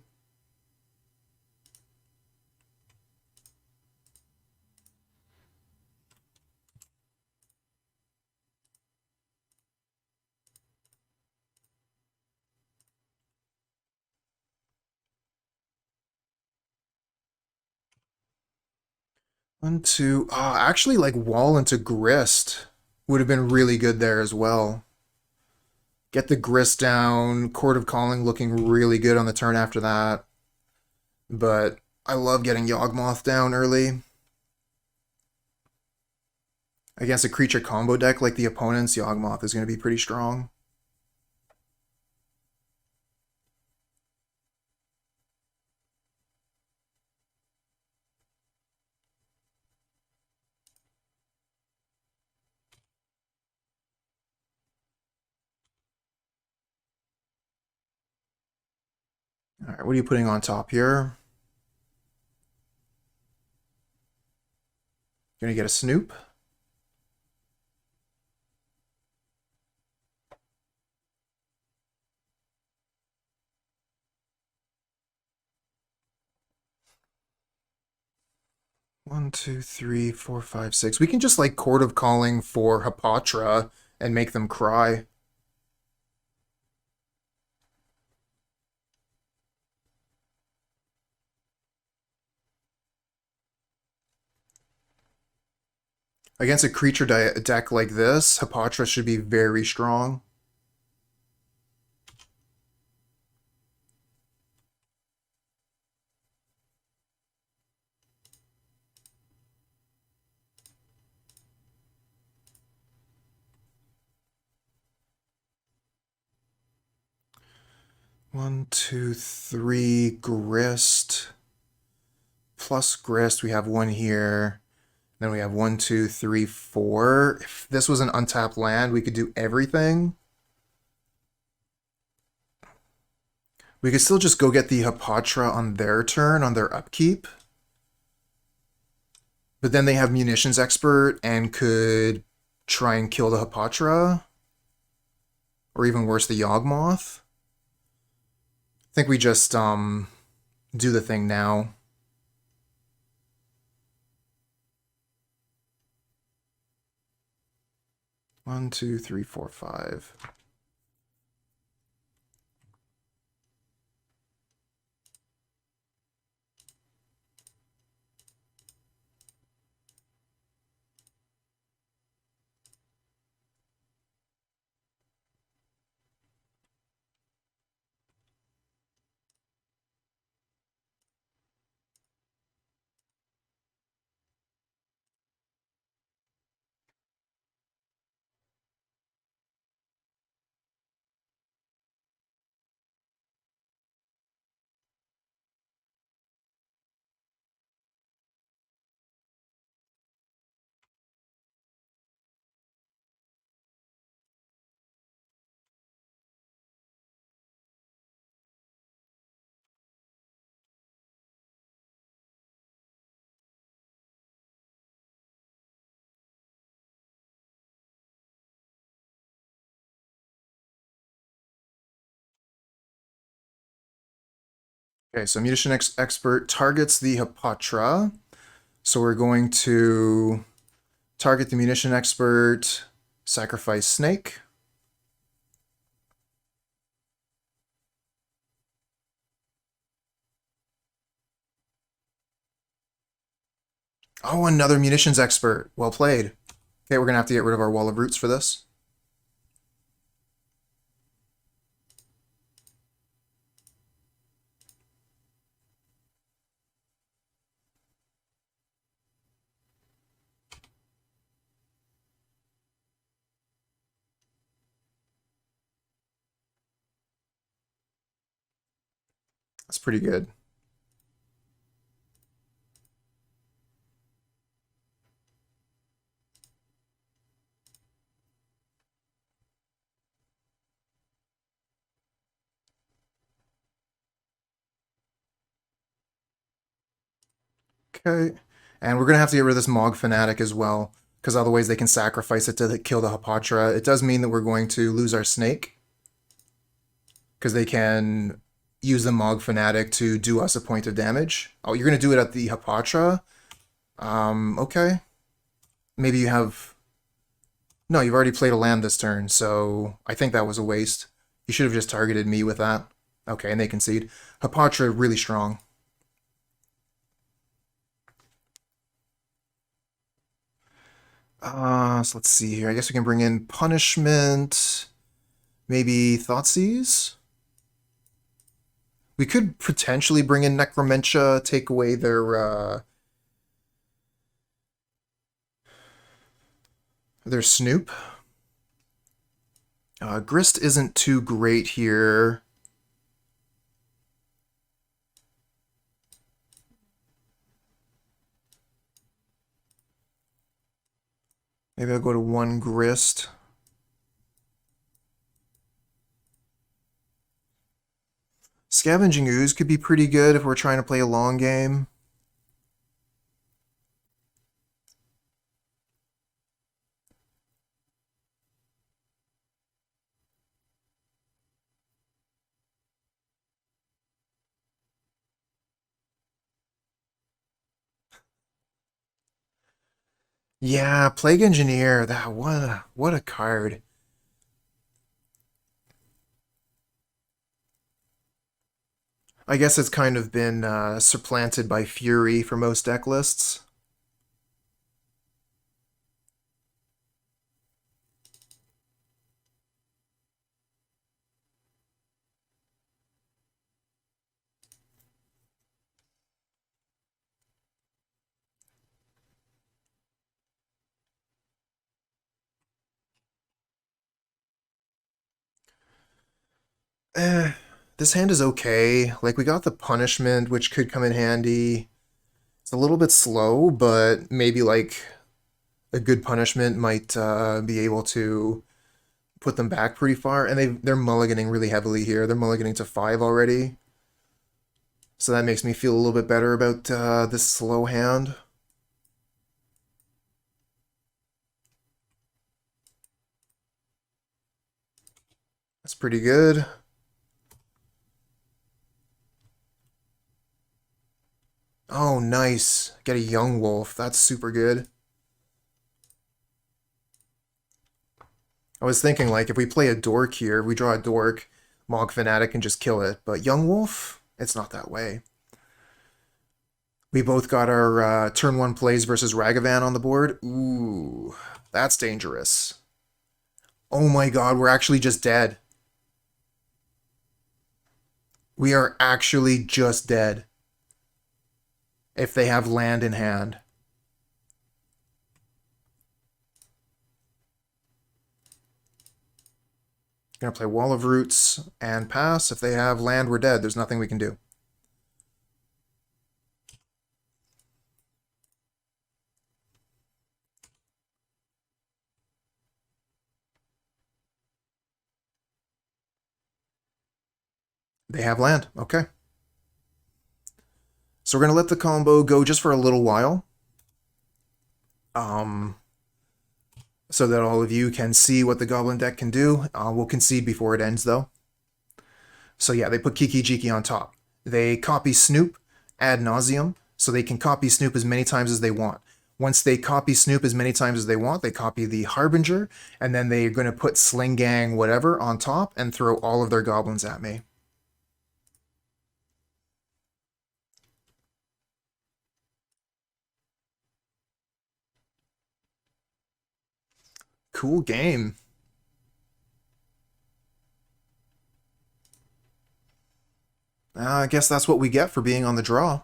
One, two. Actually, like Wall into Grist would have been really good there as well. Get the Grist down. Chord of Calling looking really good on the turn after that. But I love getting Yawgmoth down early. Against a creature combo deck like the opponent's, Yawgmoth is going to be pretty strong. Alright, what are you putting on top here? Gonna get a Snoop. One, two, three, four, five, six. We can just like Chord of Calling for Hapatra and make them cry. Against a creature deck like this, Hapatra should be very strong. One, two, three, Grist. Plus Grist, we have one here. Then we have 1, 2, 3, 4. If this was an untapped land, we could do everything. We could still just go get the Hapatra on their turn, on their upkeep. But then they have Munitions Expert and could try and kill the Hapatra. Or even worse, the Yawgmoth. I think we just do the thing now. One, two, three, four, five. Okay, so Munition Expert targets the Hapatra. So we're going to target the Munition Expert, sacrifice Snake. Oh, another Munitions Expert. Well played. Okay, we're going to have to get rid of our Wall of Roots for this. That's pretty good. Okay, and we're going to have to get rid of this Mog Fanatic as well, because otherwise they can sacrifice it to kill the Hapatra. It does mean that we're going to lose our Snake, because they can use the Mog Fanatic to do us a point of damage. Oh, you're going to do it at the Hapatra? Okay. Maybe you have... No, you've already played a land this turn, so I think that was a waste. You should have just targeted me with that. Okay, and they concede. Hapatra really strong. So let's see here. I guess we can bring in Punishment. Maybe Thoughtseize? We could potentially bring in Necromentia, take away their Snoop. Grist isn't too great here. Maybe I'll go to 1 Grist. Scavenging Ooze could be pretty good if we're trying to play a long game. Yeah, Plague Engineer. That what a card. I guess it's kind of been supplanted by Fury for most deck lists. Eh, this hand is okay. Like, we got the Punishment, which could come in handy. It's a little bit slow, but maybe, like, a good Punishment might be able to put them back pretty far. And they're mulliganing really heavily here. They're mulliganing to 5 already. So that makes me feel a little bit better about this slow hand. That's pretty good. Oh, nice. Get a Yawgmoth. That's super good. I was thinking, like, if we play a Dork here, we draw a Dork, Mog Fanatic can just kill it. But Yawgmoth, it's not that way. We both got our turn 1 plays versus Ragavan on the board. Ooh, that's dangerous. Oh my god, we're actually just dead. We are actually just dead. If they have land in hand. Gonna play Wall of Roots and pass. If they have land, we're dead. There's nothing we can do. They have land. Okay. So we're gonna let the combo go just for a little while. So that all of you can see what the Goblin deck can do. We'll concede before it ends, though. So yeah, they put Kiki Jiki on top. They copy Snoop ad nauseum, so they can copy Snoop as many times as they want. Once they copy Snoop as many times as they want, they copy the Harbinger, and then they're going to put Sling Gang whatever on top and throw all of their goblins at me. Cool game. I guess that's what we get for being on the draw.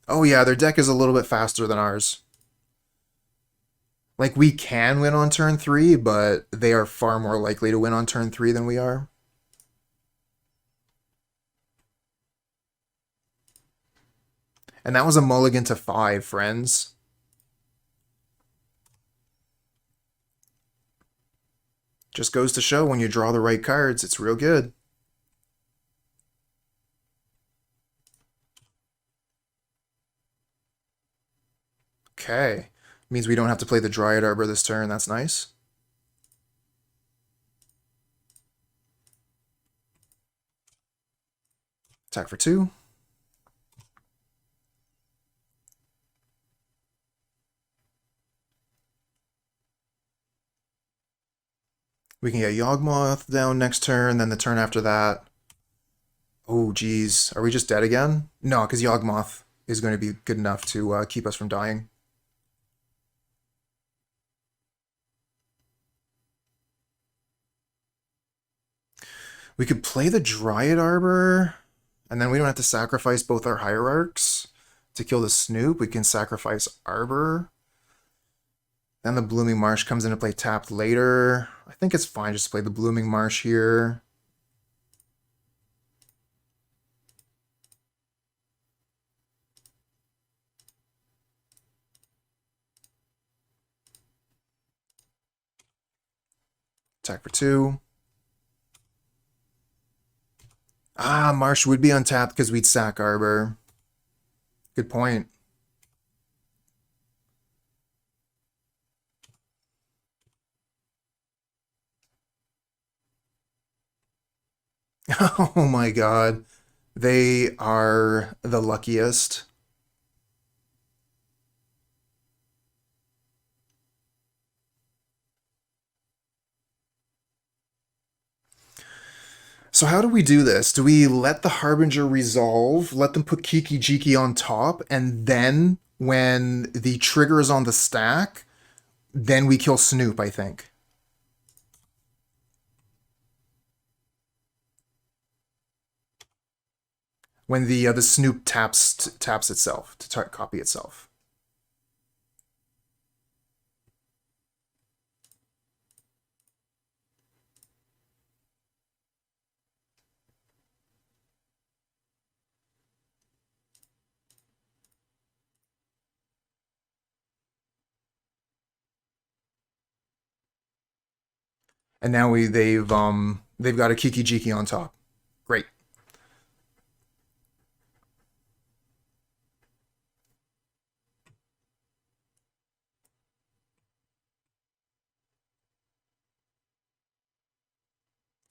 Oh yeah, their deck is a little bit faster than ours. Like, we can win on turn 3, but they are far more likely to win on turn 3 than we are. And that was a mulligan to 5, friends. Just goes to show when you draw the right cards, it's real good. Okay. Means we don't have to play the Dryad Arbor this turn. That's nice. Attack for 2. We can get Yawgmoth down next turn, then the turn after that. Oh, geez. Are we just dead again? No, because Yawgmoth is going to be good enough to keep us from dying. We could play the Dryad Arbor, and then we don't have to sacrifice both our Hierarchs to kill the Snoop. We can sacrifice Arbor. Then the Blooming Marsh comes into play tapped later. I think it's fine just to play the Blooming Marsh here. Attack for 2. Ah, Marsh would be untapped because we'd sack Arbor. Good point. Oh my god. They are the luckiest. So how do we do this? Do we let the Harbinger resolve, let them put Kiki Jiki on top, and then when the trigger is on the stack, then we kill Snoop, I think. When the Snoop taps itself to copy itself. And now they've got a Kiki Jiki on top. Great.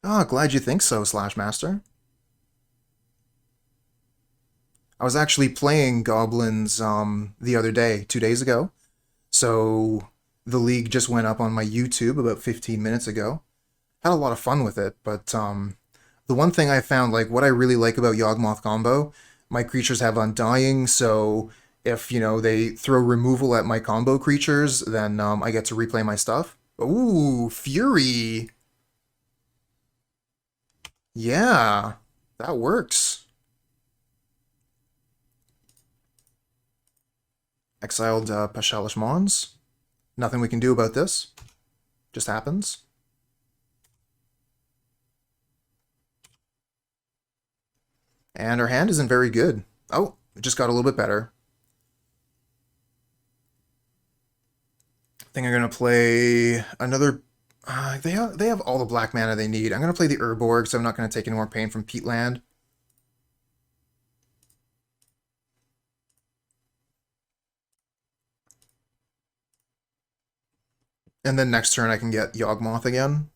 Ah, glad you think so, Slash Master. I was actually playing Goblins the other day, 2 days ago. So the league just went up on my YouTube about 15 minutes ago. Had a lot of fun with it, but the one thing I found, like what I really like about Yawgmoth combo, my creatures have Undying, so if, you know, they throw removal at my combo creatures, then I get to replay my stuff. Ooh, Fury! Yeah, that works. Exiled Pashalish Mons. Nothing we can do about this. Just happens. And our hand isn't very good. Oh, it just got a little bit better. I think I'm going to play another... they have all the black mana they need. I'm going to play the Urborg, so I'm not going to take any more pain from Peatland. And then next turn I can get Yawgmoth again.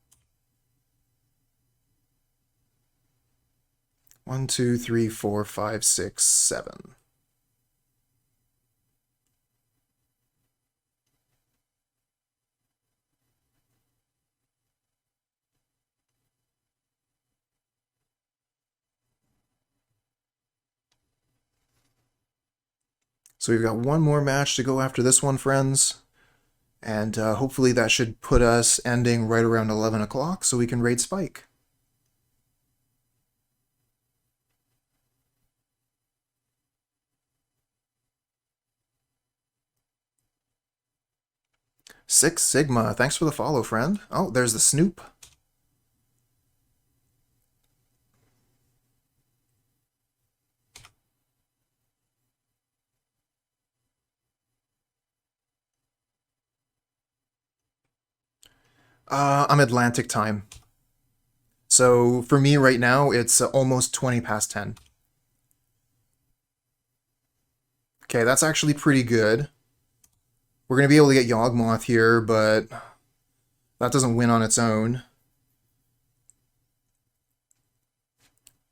1, 2, 3, 4, 5, 6, 7. So we've got one more match to go after this one, friends. And hopefully that should put us ending right around 11 o'clock so we can raid Spike. Six Sigma, thanks for the follow, friend. Oh, there's the Snoop. I'm Atlantic time. So for me right now, it's almost 20 past 10. Okay, that's actually pretty good. We're going to be able to get Yawgmoth here, but that doesn't win on its own.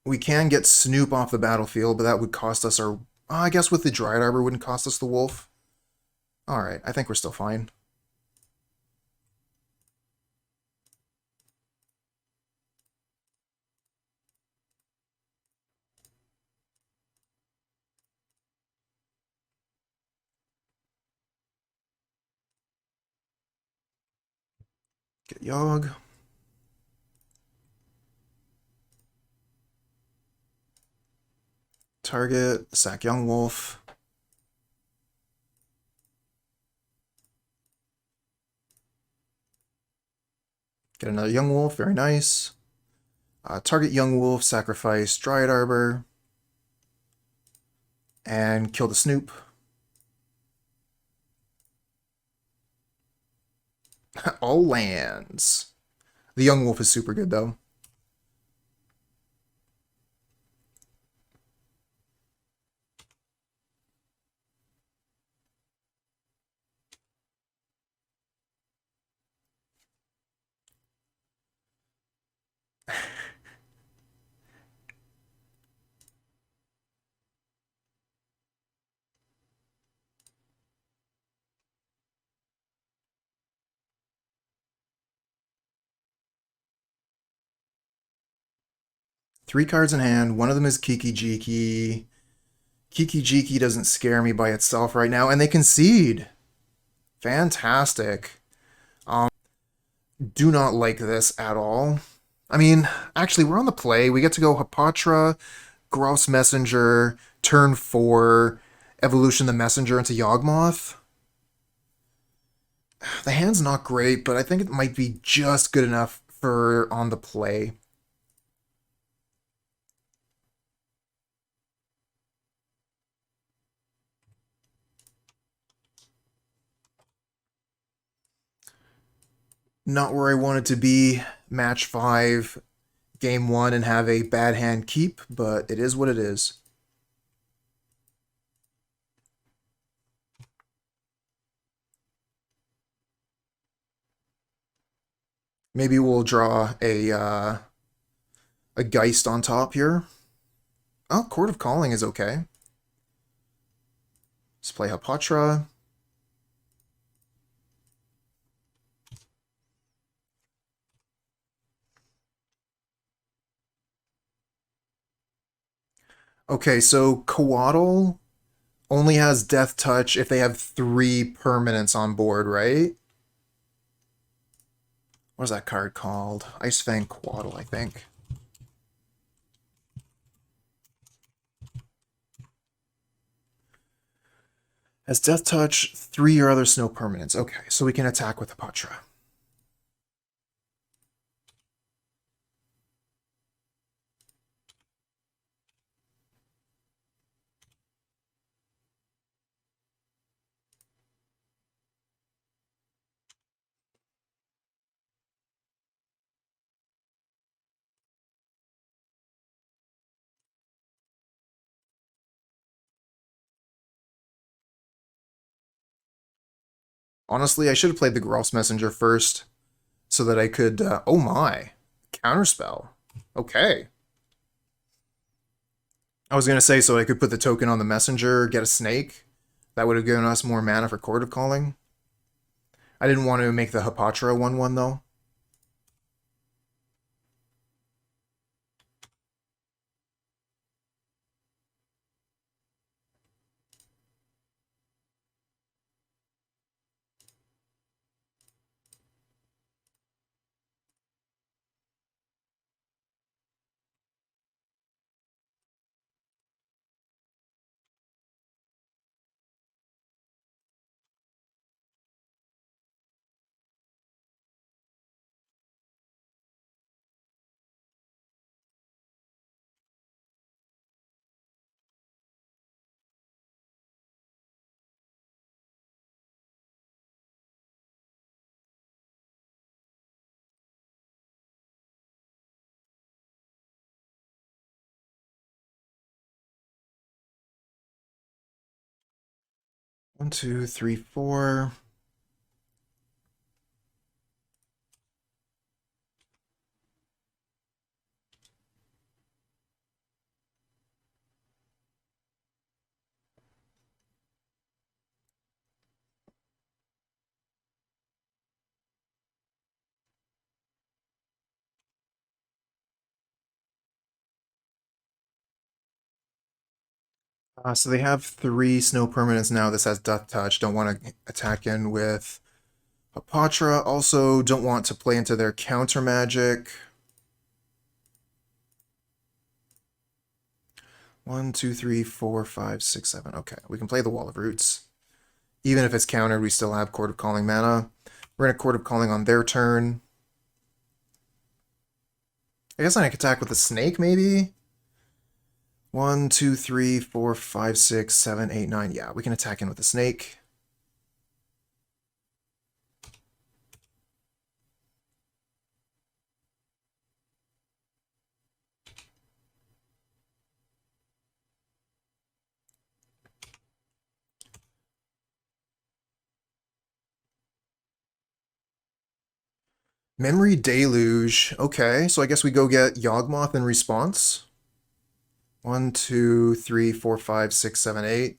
We can get Snoop off the battlefield, but that would cost us our... I guess with the Dryad Arbor wouldn't cost us the Wolf. Alright, I think we're still fine. Get Yawg. Target, sack Young Wolf. Get another Young Wolf, very nice. Target Young Wolf, sacrifice Dryad Arbor. And kill the Snoop. All lands. The Young Wolf is super good, though. 3 cards in hand. One of them is Kiki Jiki. Kiki Jiki doesn't scare me by itself right now, and they concede. Fantastic. Do not like this at all. I mean, actually, we're on the play. We get to go Hapatra, Gross Messenger, turn 4, Evolution the Messenger into Yawgmoth. The hand's not great, but I think it might be just good enough for on the play. Not where I wanted to be. Match 5, game 1, and have a bad hand keep, but it is what it is. Maybe we'll draw a Geist on top here. Oh, Chord of Calling is okay. Let's play Hapatra. Okay, so Coatl only has Death Touch if they have 3 permanents on board, right? What is that card called? Icefang Coatl, I think. Has Death Touch, 3 or other snow permanents. Okay, so we can attack with Hapatra. Honestly, I should have played the Gross Messenger first so that I could... oh my! Counterspell. Okay. I was going to say so I could put the token on the Messenger, get a snake. That would have given us more mana for Chord of Calling. I didn't want to make the Hapatra 1/1 though. One, two, three, four. So they have 3 snow permanents now. This has Death Touch. Don't want to attack in with Hapatra. Also, don't want to play into their counter magic. 1, 2, 3, 4, 5, 6, 7. Okay, we can play the Wall of Roots. Even if it's countered, we still have Chord of Calling mana. We're going to Chord of Calling on their turn. I guess I can attack with a snake, maybe? 1, 2, 3, 4, 5, 6, 7, 8, 9. Yeah, we can attack in with the snake. Memory Deluge. Okay, so I guess we go get Yawgmoth in response. 1, 2, 3, 4, 5, 6, 7, 8.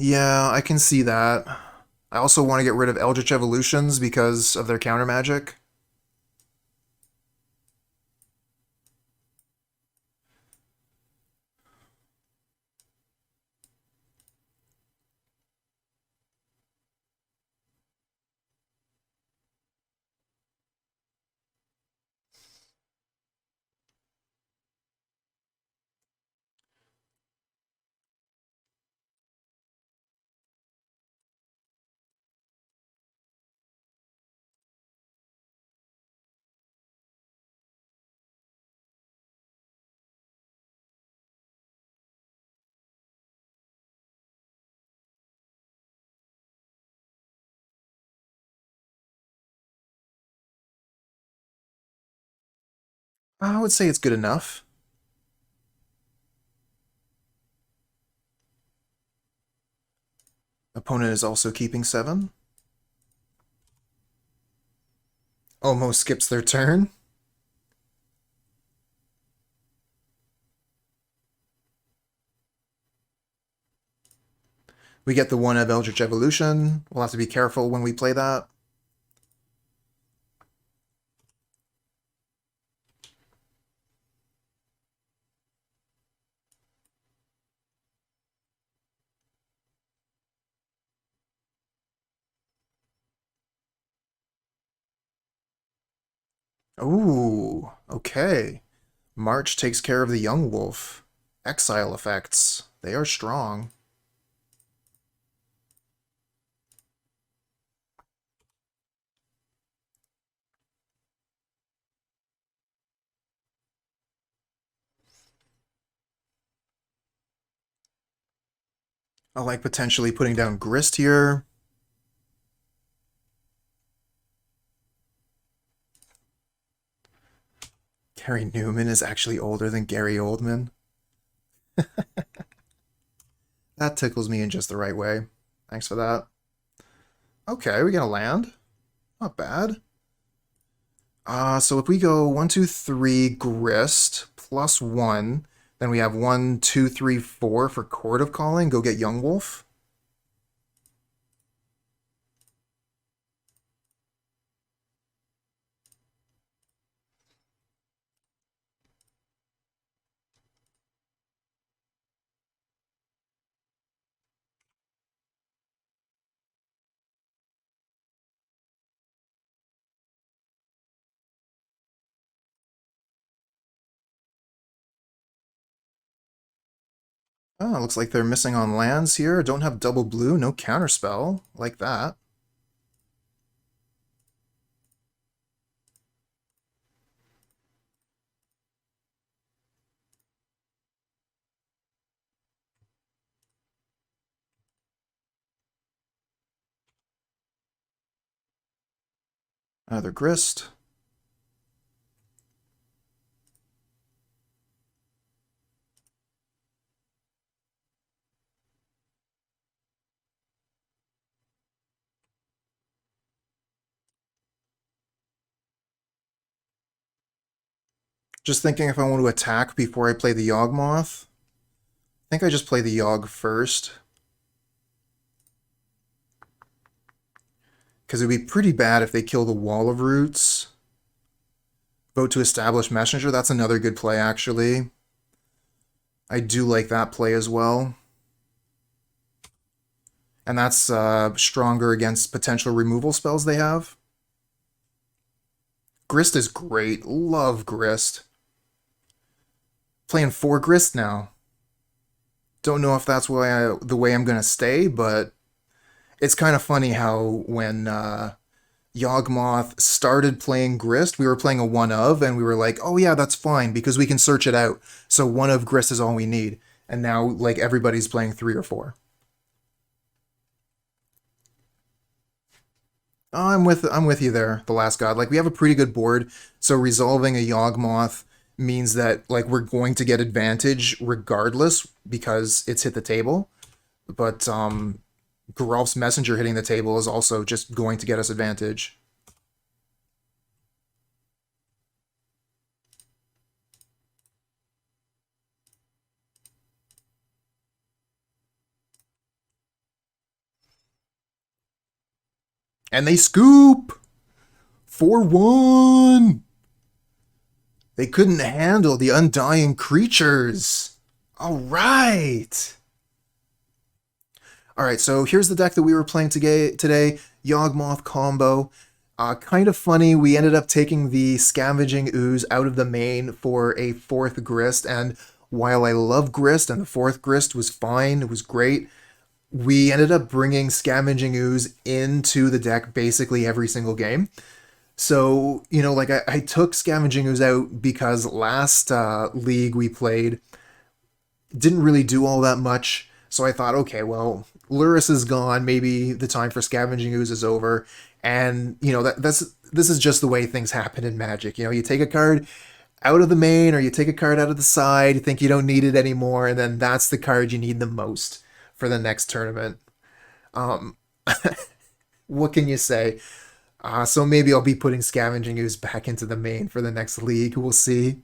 Yeah, I can see that. I also want to get rid of Eldritch Evolutions because of their counter magic. I would say it's good enough. Opponent is also keeping 7. Almost skips their turn. We get the 1 of Eldritch Evolution. We'll have to be careful when we play that. Ooh, okay. March takes care of the young wolf. Exile effects. They are strong. I like potentially putting down Grist here. Gary Newman is actually older than Gary Oldman. That tickles me in just the right way. Thanks for that. Okay, we got a land. Not bad. So if we go 1, 2, 3, Grist, +1, then we have 1, 2, 3, 4 for Chord of Calling. Go get Young Wolf. Oh, looks like they're missing on lands here. Don't have double blue, no counterspell. Like that. Another Grist. Just thinking if I want to attack before I play the Yawgmoth. I think I just play the Yawg first. Because it would be pretty bad if they kill the Wall of Roots. Vote to establish Messenger. That's another good play, actually. I do like that play as well. And that's stronger against potential removal spells they have. Grist is great. Love Grist. Playing 4 Grist now. Don't know if that's the way I'm going to stay, but it's kind of funny how when Yawgmoth started playing Grist, we were playing a 1 of, and we were like, oh yeah, that's fine, because we can search it out. So 1 of Grist is all we need. And now, like, everybody's playing 3 or 4. Oh, I'm with you there, the last god. Like we have a pretty good board, so resolving a Yawgmoth means that like we're going to get advantage regardless because it's hit the table. But Geralf's Messenger hitting the table is also just going to get us advantage. And they scoop! 4-1! They couldn't handle the undying creatures. Alright! Alright, so here's the deck that we were playing today. Yawgmoth combo. Kind of funny, we ended up taking the Scavenging Ooze out of the main for a 4th Grist, and while I love Grist, and the 4th Grist was fine, it was great, we ended up bringing Scavenging Ooze into the deck basically every single game. So, like I took Scavenging Ooze out because last league we played didn't really do all that much. So I thought, okay, well, Lurrus is gone. Maybe the time for Scavenging Ooze is over. And, this is just the way things happen in Magic. You take a card out of the main or you take a card out of the side, you think you don't need it anymore, and then that's the card you need the most for the next tournament. Um, what can you say? So maybe I'll be putting Scavenging Ooze back into the main for the next league. We'll see.